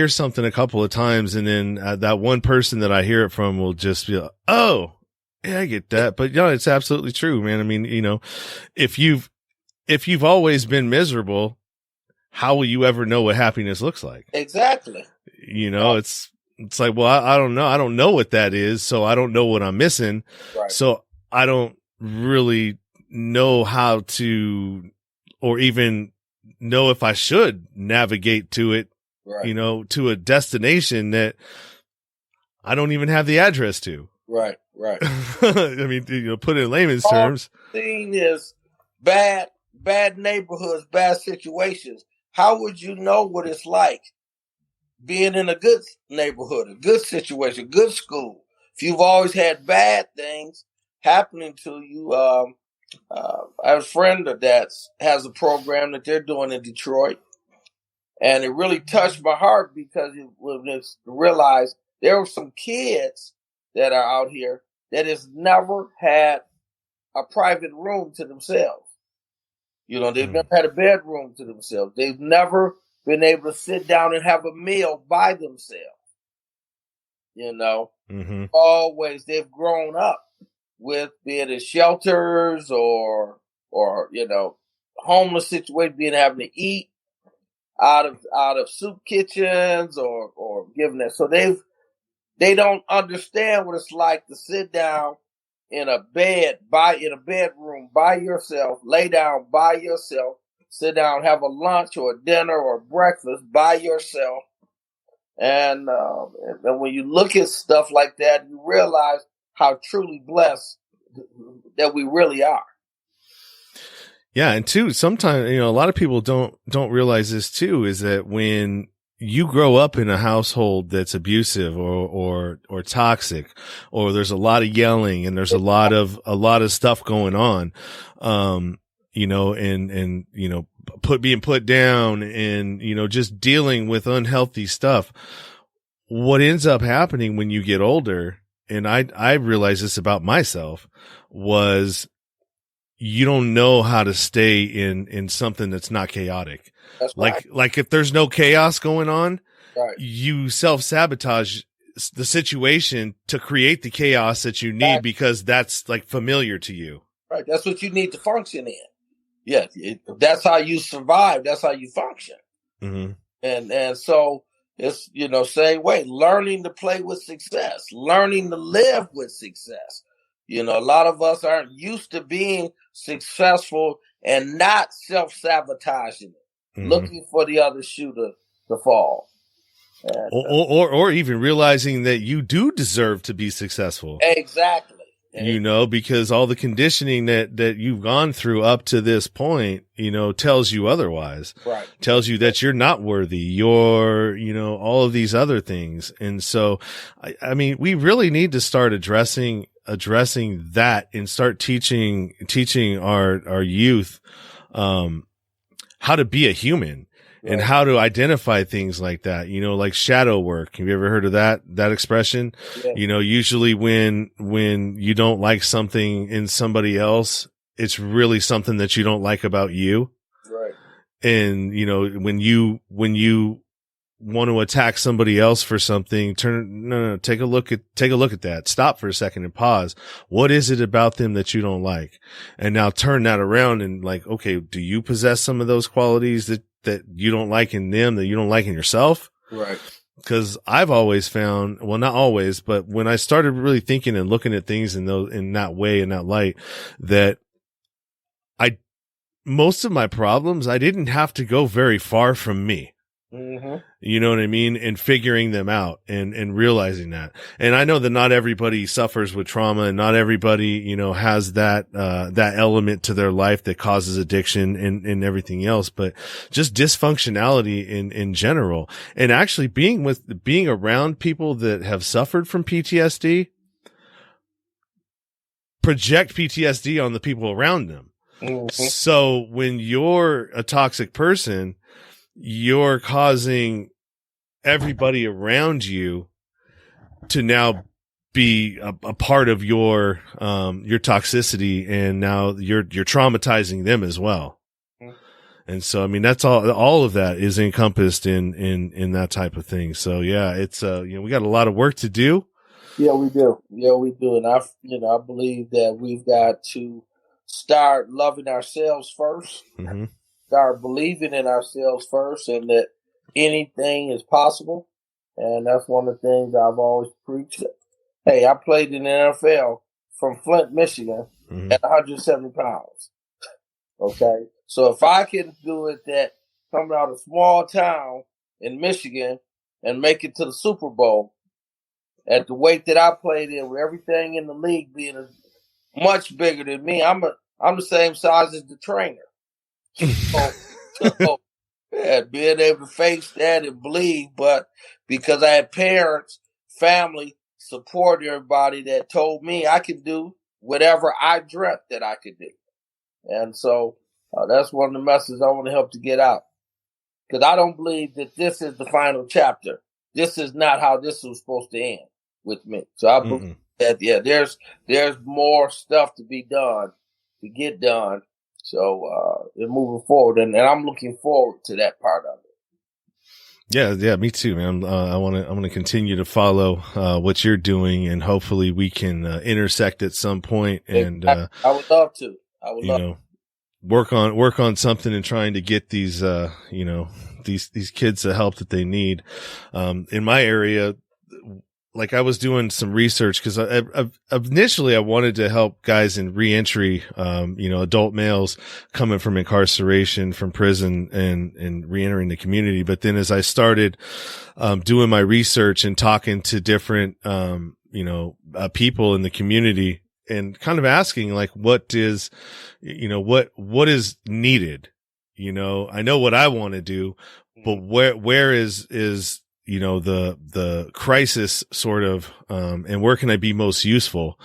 something a couple of times, and then that one person that I hear it from will just be like, oh, yeah, I get that. But it's absolutely true, man. I mean, if you've always been miserable, how will you ever know what happiness looks like? Exactly. It's like, well, I don't know. I don't know what that is. So I don't know what I'm missing. Right. So I don't really know how to, or even know if I should navigate to it, right. To a destination that I don't even have the address to. Right. I mean, put it in layman's terms. Thing is bad neighborhoods, bad situations. How would you know what it's like being in a good neighborhood, a good situation, good school? If you've always had bad things happening to you, I have a friend that has a program that they're doing in Detroit, and it really touched my heart because it realized there were some kids that are out here that has never had a private room to themselves. They've never had a bedroom to themselves. They've never been able to sit down and have a meal by themselves. Always they've grown up with being in shelters or homeless situation, being having to eat out of soup kitchens or given that. So they don't understand what it's like to sit down in a bedroom by yourself, lay down by yourself, sit down, have a lunch or a dinner or breakfast by yourself. And when you look at stuff like that, you realize how truly blessed that we really are. Yeah. And two, sometimes, a lot of people don't realize this too, is that when you grow up in a household that's abusive or toxic, or there's a lot of yelling and there's a lot of stuff going on, being put down and, just dealing with unhealthy stuff. What ends up happening when you get older, and I realized this about myself, was you don't know how to stay in something that's not chaotic. That's like, right. like if there's no chaos going on, right. You self-sabotage the situation to create the chaos that you need, right, because that's like familiar to you. Right. That's what you need to function in. Yeah. That's how you survive. That's how you function. Mm-hmm. And so it's, same way, learning to play with success, learning to live with success. A lot of us aren't used to being successful and not self-sabotaging it, mm-hmm, looking for the other shoe to fall. And, or even realizing that you do deserve to be successful. Exactly. Because all the conditioning that you've gone through up to this point, tells you otherwise. Right. Tells you that you're not worthy. You're, all of these other things. And so, I mean, we really need to start addressing that and start teaching our youth, how to be a human. Right. And how to identify things like that, like shadow work. Have you ever heard of that expression? Yeah. Usually when you don't like something in somebody else, it's really something that you don't like about you. Right. And, when you want to attack somebody else for something, take a look at that. Stop for a second and pause. What is it about them that you don't like? And now turn that around and like, okay, do you possess some of those qualities that you don't like in them, that you don't like in yourself? Right. Because I've always found, well, not always, but when I started really thinking and looking at things in that way, in that light, that most of my problems, I didn't have to go very far from me. Mm-hmm. You know what I mean? And figuring them out and realizing that. And I know that not everybody suffers with trauma and not everybody, has that element to their life that causes addiction and everything else, but just dysfunctionality in general. And actually being around people that have suffered from PTSD, project PTSD on the people around them. Mm-hmm. So when you're a toxic person, you're causing everybody around you to now be a part of your toxicity, and now you're traumatizing them as well. Mm-hmm. And so, I mean, that's all of that is encompassed in that type of thing. So yeah, it's, we got a lot of work to do. Yeah, we do. And I believe that we've got to start loving ourselves first. Mm-hmm. Start believing in ourselves first, and that anything is possible. And that's one of the things I've always preached. Hey, I played in the NFL from Flint, Michigan, mm-hmm. at 170 pounds. Okay. So if I can do it, that coming out of a small town in Michigan and make it to the Super Bowl at the weight that I played in, with everything in the league being much bigger than me, I'm the same size as the trainer. So, yeah, being able to face that and believe, but because I had parents, family, support, everybody that told me I could do whatever I dreamt that I could do. And so that's one of the messages I want to help to get out. Because I don't believe that this is the final chapter. This is not how this was supposed to end with me. So I believe that, yeah, there's more stuff to be done, to get done. So, moving forward, and I'm looking forward to that part of it. Yeah, me too, man. I want to continue to follow what you're doing, and hopefully we can intersect at some point. And I would love to. Work on something and trying to get these these kids the help that they need. In my area, like I was doing some research because initially I wanted to help guys in reentry, adult males coming from incarceration, from prison and reentering the community. But then as I started, doing my research and talking to different, people in the community and kind of asking like, what is needed? I know what I want to do, but where is the crisis sort of, and where can I be most useful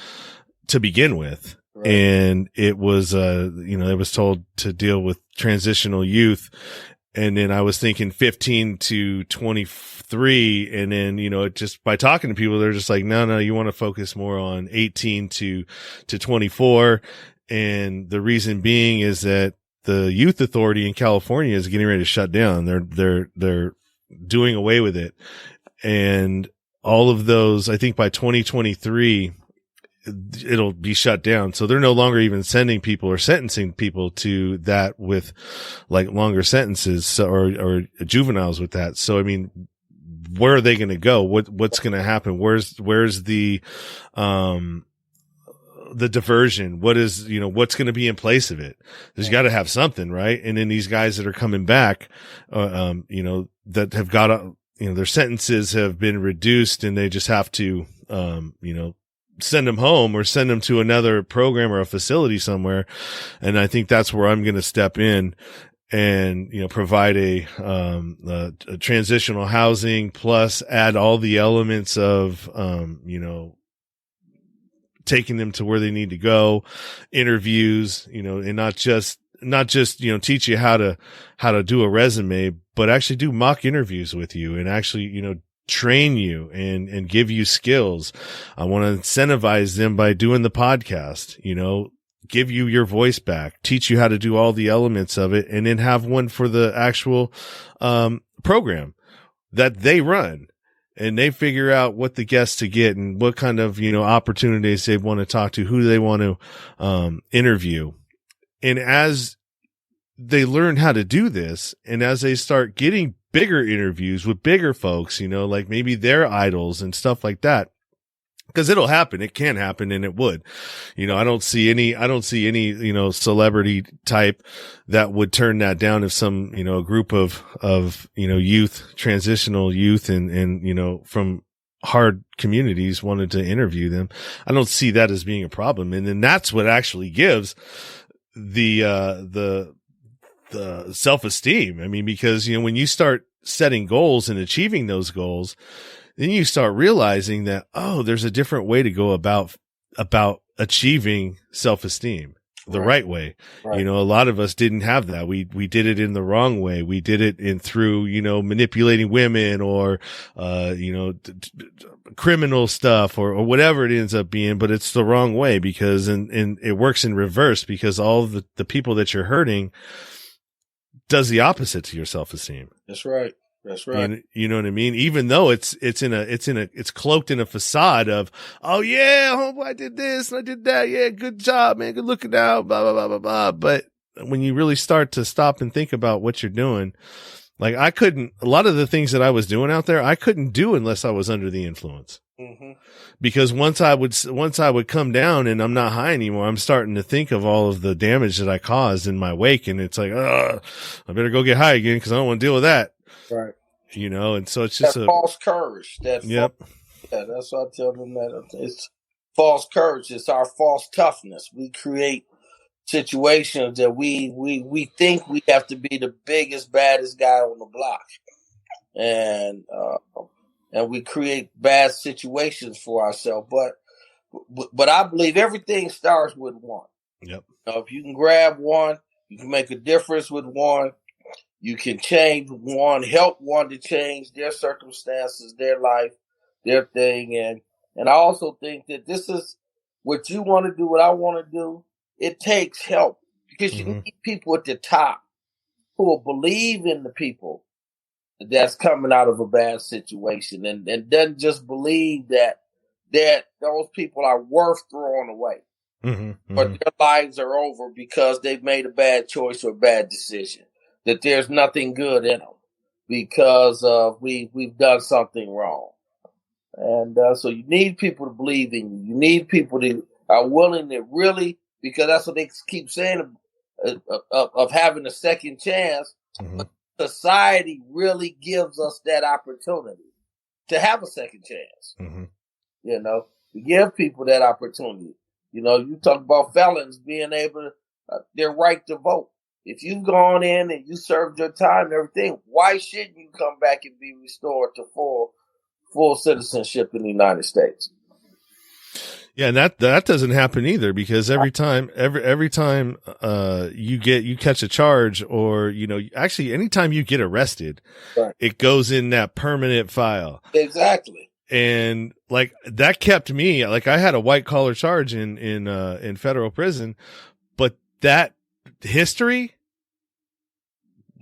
to begin with? Right. And it was, it was told to deal with transitional youth. And then I was thinking 15 to 23. And then, just by talking to people, they're just like, no, you want to focus more on 18 to 24. And the reason being is that the youth authority in California is getting ready to shut down. They're doing away with it. And all of those, I think by 2023, it'll be shut down. So they're no longer even sending people or sentencing people to that with like longer sentences or juveniles with that. So, I mean, where are they going to go? What's going to happen? Where's the diversion? What is, what's going to be in place of it? There's got to have something, right? And then these guys that are coming back, that have got, their sentences have been reduced and they just have to, send them home or send them to another program or a facility somewhere. And I think that's where I'm going to step in and, provide a transitional housing plus add all the elements of, taking them to where they need to go, interviews, and not just, teach you how to do a resume, but actually do mock interviews with you and actually, train you and give you skills. I want to incentivize them by doing the podcast, give you your voice back, teach you how to do all the elements of it, and then have one for the actual, program that they run. And they figure out what the guests to get and what kind of, opportunities they want to talk to, who they want to, interview. And as they learn how to do this and as they start getting bigger interviews with bigger folks, like maybe their idols and stuff like that, because it'll happen. It can happen and it would, I don't see any, celebrity type that would turn that down if some, a group of, youth, transitional youth and, from hard communities wanted to interview them. I don't see that as being a problem. And then that's what actually gives the self-esteem. I mean, because, when you start setting goals and achieving those goals, then you start realizing that, there's a different way to go about achieving self-esteem the right way. Right. A lot of us didn't have that. We did it in the wrong way. We did it through, manipulating women or, criminal stuff or whatever it ends up being, but it's the wrong way because, and it works in reverse because all of the people that you're hurting does the opposite to your self-esteem. That's right. That's right. And you know what I mean? Even though it's cloaked in a facade of, oh yeah, homeboy, I did this and I did that. Yeah, good job, man. Good looking out, blah, blah, blah, blah, blah. But when you really start to stop and think about what you're doing, like a lot of the things that I was doing out there, I couldn't do unless I was under the influence. Mm-hmm. Because once I would come down and I'm not high anymore, I'm starting to think of all of the damage that I caused in my wake. And it's like, I better go get high again because I don't want to deal with that. Right. And so it's just false courage. Yep. Yeah, that's what I tell them, that it's false courage. It's our false toughness. We create situations that we think we have to be the biggest, baddest guy on the block. And we create bad situations for ourselves. But I believe everything starts with one. Yep. If you can grab one, you can make a difference with one. You can change one, help one to change their circumstances, their life, their thing. And I also think that this is what you want to do, what I want to do. It takes help because you need people at the top who will believe in the people that's coming out of a bad situation and doesn't just believe that those people are worth throwing away. But their lives are over because they've made a bad choice or a bad decision. That there's nothing good in them because we've done something wrong. And so you need people to believe in you. You need people that are willing to really, because that's what they keep saying of having a second chance. Mm-hmm. Society really gives us that opportunity to have a second chance. Mm-hmm. You know, to give people that opportunity. You know, you talk about felons being able to, their right to vote. If you've gone in and you served your time and everything, why shouldn't you come back and be restored to full citizenship in the United States? Yeah, and that doesn't happen either, because every time you catch a charge, or actually anytime you get arrested, right, it goes in that permanent file. Exactly. And like that kept me, like I had a white collar charge in federal prison, but that history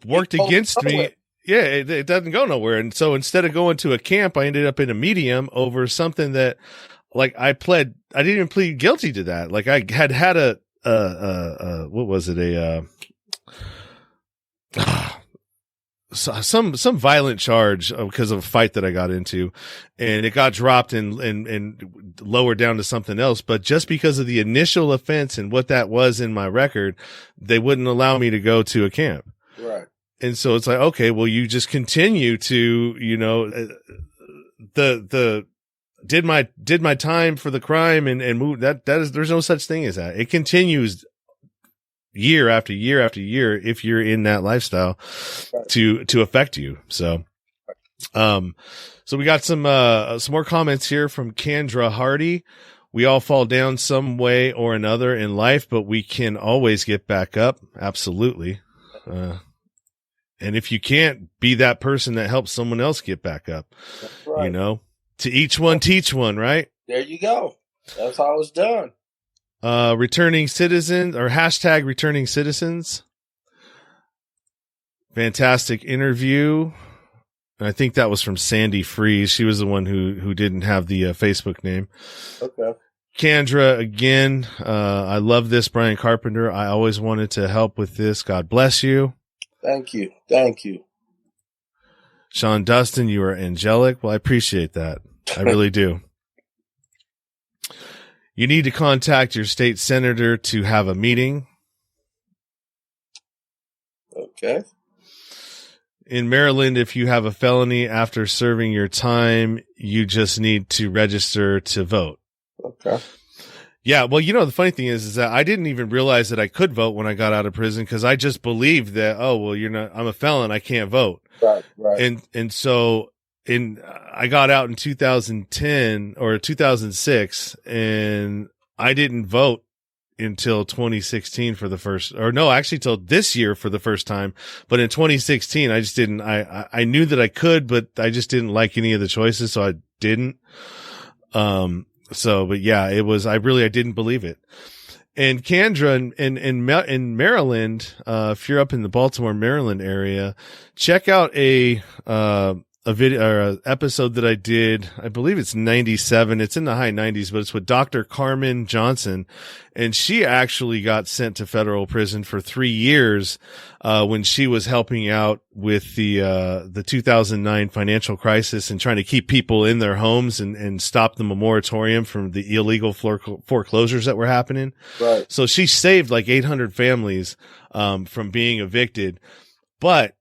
worked against me. Yeah, it doesn't go nowhere. And so instead of going to a camp, I ended up in a medium over something that, like, I didn't even plead guilty to that. Like I had a what was it? Some violent charge because of a fight that I got into, and it got dropped and lowered down to something else. But just because of the initial offense and what that was in my record, they wouldn't allow me to go to a camp. Right. And so it's like, okay, well, you just continue to, did my time for the crime and move. There's no such thing as that. It continues year after year after year if you're in that lifestyle, right, to affect you. So we got some more comments here from Kendra Hardy. We all fall down some way or another in life, but we can always get back up. Absolutely. And if you can't, be that person that helps someone else get back up. That's right. To each one, teach one, right? There you go. That's how it's done. Returning citizens, or hashtag returning citizens. Fantastic interview. And I think that was from Sandy Freeze. She was the one who didn't have the Facebook name. Okay. Kendra, again, I love this, Brian Carpenter. I always wanted to help with this. God bless you. Thank you. Thank you. Sean Dustin, you are angelic. Well, I appreciate that. I really do. You need to contact your state senator to have a meeting. Okay. In Maryland, if you have a felony after serving your time, you just need to register to vote. Okay. Yeah, well, the funny thing is that I didn't even realize that I could vote when I got out of prison, because I just believed that, I'm a felon, I can't vote. Right. And so I got out in 2010 or 2006, and I didn't vote until 2016 till this year for the first time. But in 2016, I just didn't, I knew that I could, but I just didn't like any of the choices. So I didn't. But yeah, I didn't believe it. And Kendra, in Maryland, if you're up in the Baltimore, Maryland area, check out a video or an episode that I did. I believe it's 97. It's in the high 90s, but it's with Dr. Carmen Johnson. And she actually got sent to federal prison for 3 years, when she was helping out with the 2009 financial crisis and trying to keep people in their homes and stop the moratorium from the illegal foreclosures that were happening. Right. So she saved like 800 families, from being evicted, but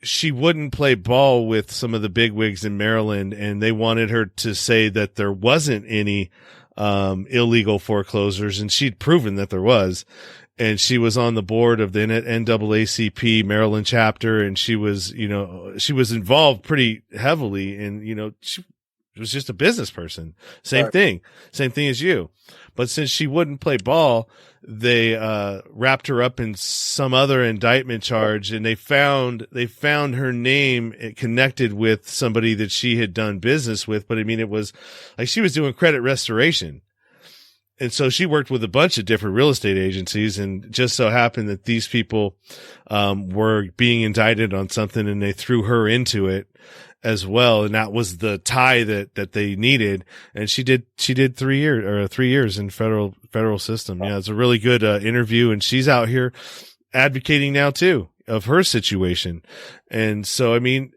she wouldn't play ball with some of the bigwigs in Maryland, and they wanted her to say that there wasn't any illegal foreclosures, and she'd proven that there was. And she was on the board of the NAACP Maryland chapter, and she was involved pretty heavily, and she was just a business person. Same thing as you. But since she wouldn't play ball, they wrapped her up in some other indictment charge, and they found her name connected with somebody that she had done business with. But I mean, it was like she was doing credit restoration. And so she worked with a bunch of different real estate agencies, and just so happened that these people were being indicted on something, and they threw her into it as well. And that was the tie that they needed. And she did 3 years in federal system. Yeah. It's a really good interview, and she's out here advocating now too of her situation. And so, I mean,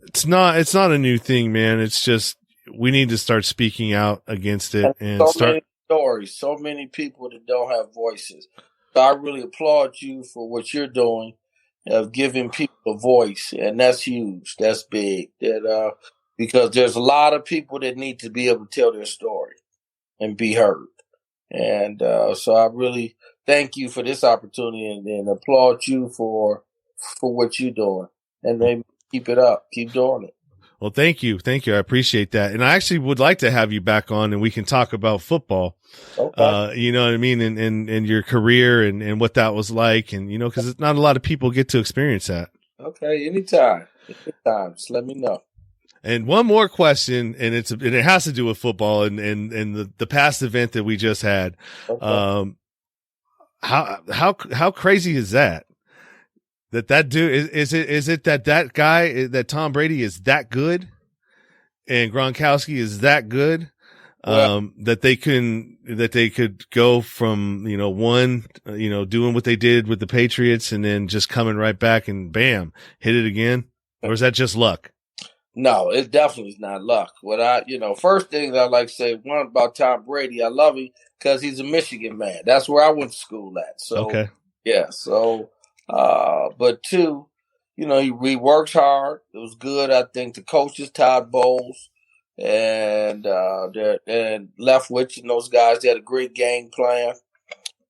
It's not a new thing, man. It's just we need to start speaking out against it and so start. many stories, so many people that don't have voices. So I really applaud you for what you're doing of giving people a voice, and that's huge. That's big. That because there's a lot of people that need to be able to tell their story and be heard. And so I really thank you for this opportunity and applaud you for what you're doing. And maybe keep it up. Keep doing it. Well, thank you. Thank you. I appreciate that. And I actually would like to have you back on and we can talk about football. Okay. You know what I mean? And your career and what that was like. And, you know, cause not a lot of people get to experience that. Okay. Anytime. Just let me know. And one more question, and it has to do with football and the past event that we just had. Okay. How crazy is that? That dude is it that guy that Tom Brady is that good and Gronkowski is that good that they could go from doing what they did with the Patriots and then just coming right back and bam, hit it again? Or is that just luck? No, it definitely is not luck. First thing that I like to say, one about Tom Brady, I love him because he's a Michigan man. That's where I went to school at. So okay. Yeah, so but two, he works hard. It was good. I think the coaches, Todd Bowles and Leftwich and those guys, they had a great game plan.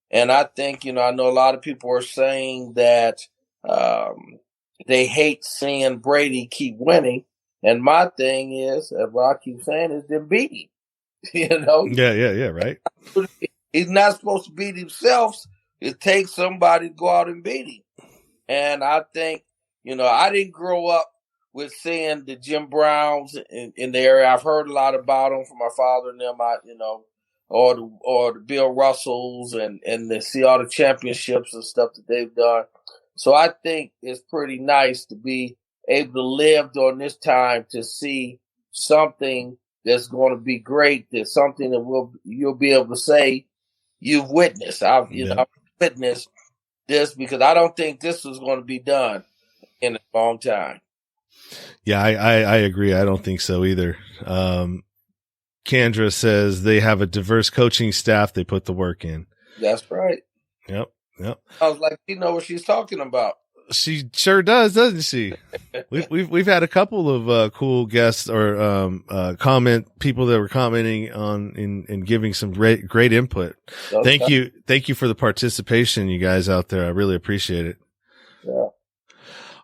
And I think, I know a lot of people are saying that they hate seeing Brady keep winning. And my thing is, what I keep saying is them beat him. Yeah, right. He's not supposed to beat himself. It takes somebody to go out and beat him. And I think, I didn't grow up with seeing the Jim Browns in the area. I've heard a lot about them from my father and them, or the Bill Russells and to see all the championships and stuff that they've done. So I think it's pretty nice to be able to live during this time to see something that's going to be great. That's something that you'll be able to say you've witnessed. I've witnessed this because I don't think this was going to be done in a long time. Yeah, I agree. I don't think so either. Kendra says they have a diverse coaching staff. They put the work in. That's right. Yep. I was like, you know what she's talking about. She sure does, doesn't she? We've had a couple of cool guests or people that were commenting on and giving some great input. Okay. Thank you for the participation, you guys out there. I really appreciate it. Yeah.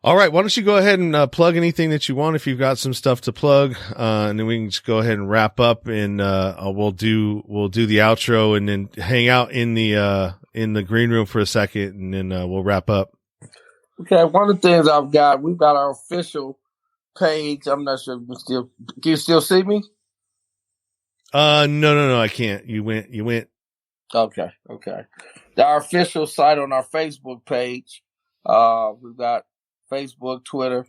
All right, why don't you go ahead and plug anything that you want if you've got some stuff to plug, and then we can just go ahead and wrap up and we'll do the outro and then hang out in the green room for a second and then we'll wrap up. Okay, one of the things we've got our official page. I'm not sure if can you still see me? No, I can't. You went. Okay. Our official site on our Facebook page. We've got Facebook, Twitter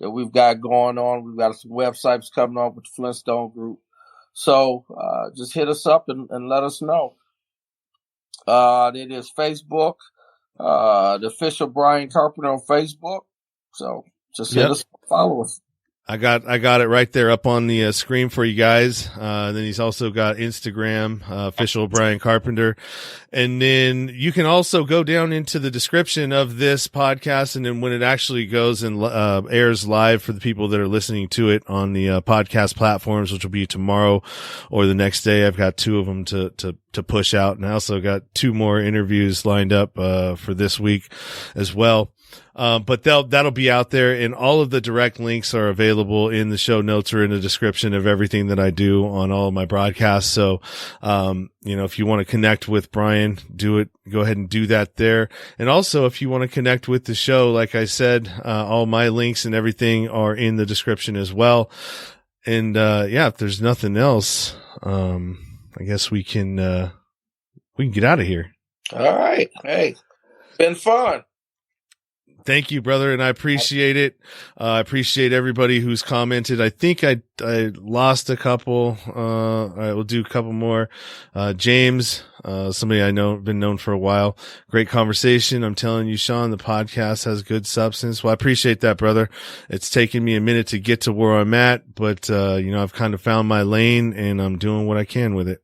that we've got going on. We've got some websites coming on with the Flintstone Group. So just hit us up and let us know. It is Facebook. The official Brian Carpenter on Facebook. So just hit us, follow us. I got it right there up on the screen for you guys. Then he's also got Instagram, official Brian Carpenter. And then you can also go down into the description of this podcast. And then when it actually goes and airs live for the people that are listening to it on the podcast platforms, which will be tomorrow or the next day, I've got 2 of them to push out. And I also got 2 more interviews lined up for this week as well. But that'll be out there, and all of the direct links are available in the show notes or in the description of everything that I do on all of my broadcasts. So, if you want to connect with Brian, do it. Go ahead and do that there. And also, if you want to connect with the show, like I said, all my links and everything are in the description as well. And, if there's nothing else, I guess we can get out of here. All right. Hey, been fun. Thank you, brother, and I appreciate it. I appreciate everybody who's commented. I think I lost a couple. All right, we'll do a couple more. James, somebody I know, been known for a while. Great conversation. I'm telling you, Sean, the podcast has good substance. Well, I appreciate that, brother. It's taken me a minute to get to where I'm at, but, I've kind of found my lane and I'm doing what I can with it.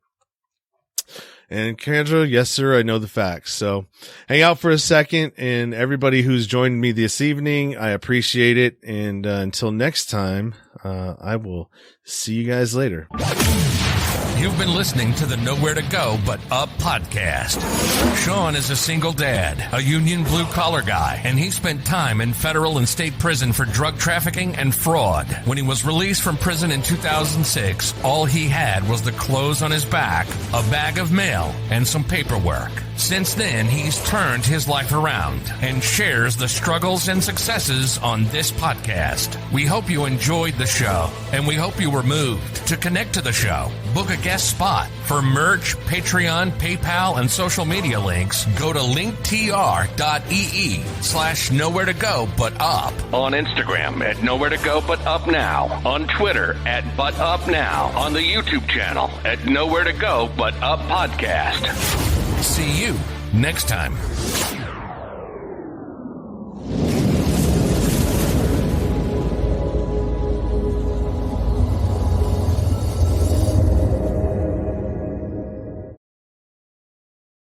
And Kendra, yes, sir, I know the facts. So hang out for a second, and everybody who's joined me this evening, I appreciate it. And until next time, I will see you guys later. You've been listening to the Nowhere to Go But Up podcast. Sean is a single dad, a union blue-collar guy, and he spent time in federal and state prison for drug trafficking and fraud. When he was released from prison in 2006, all he had was the clothes on his back, a bag of mail, and some paperwork. Since then, he's turned his life around and shares the struggles and successes on this podcast. We hope you enjoyed the show, and we hope you were moved. To connect to the show, book a guest spot. For merch, Patreon, PayPal, and social media links, go to linktr.ee/nowhere to go but up. On Instagram at Nowhere to Go But Up Now. On Twitter at But Up Now. On the YouTube channel at Nowhere to Go But Up Podcast. See you next time.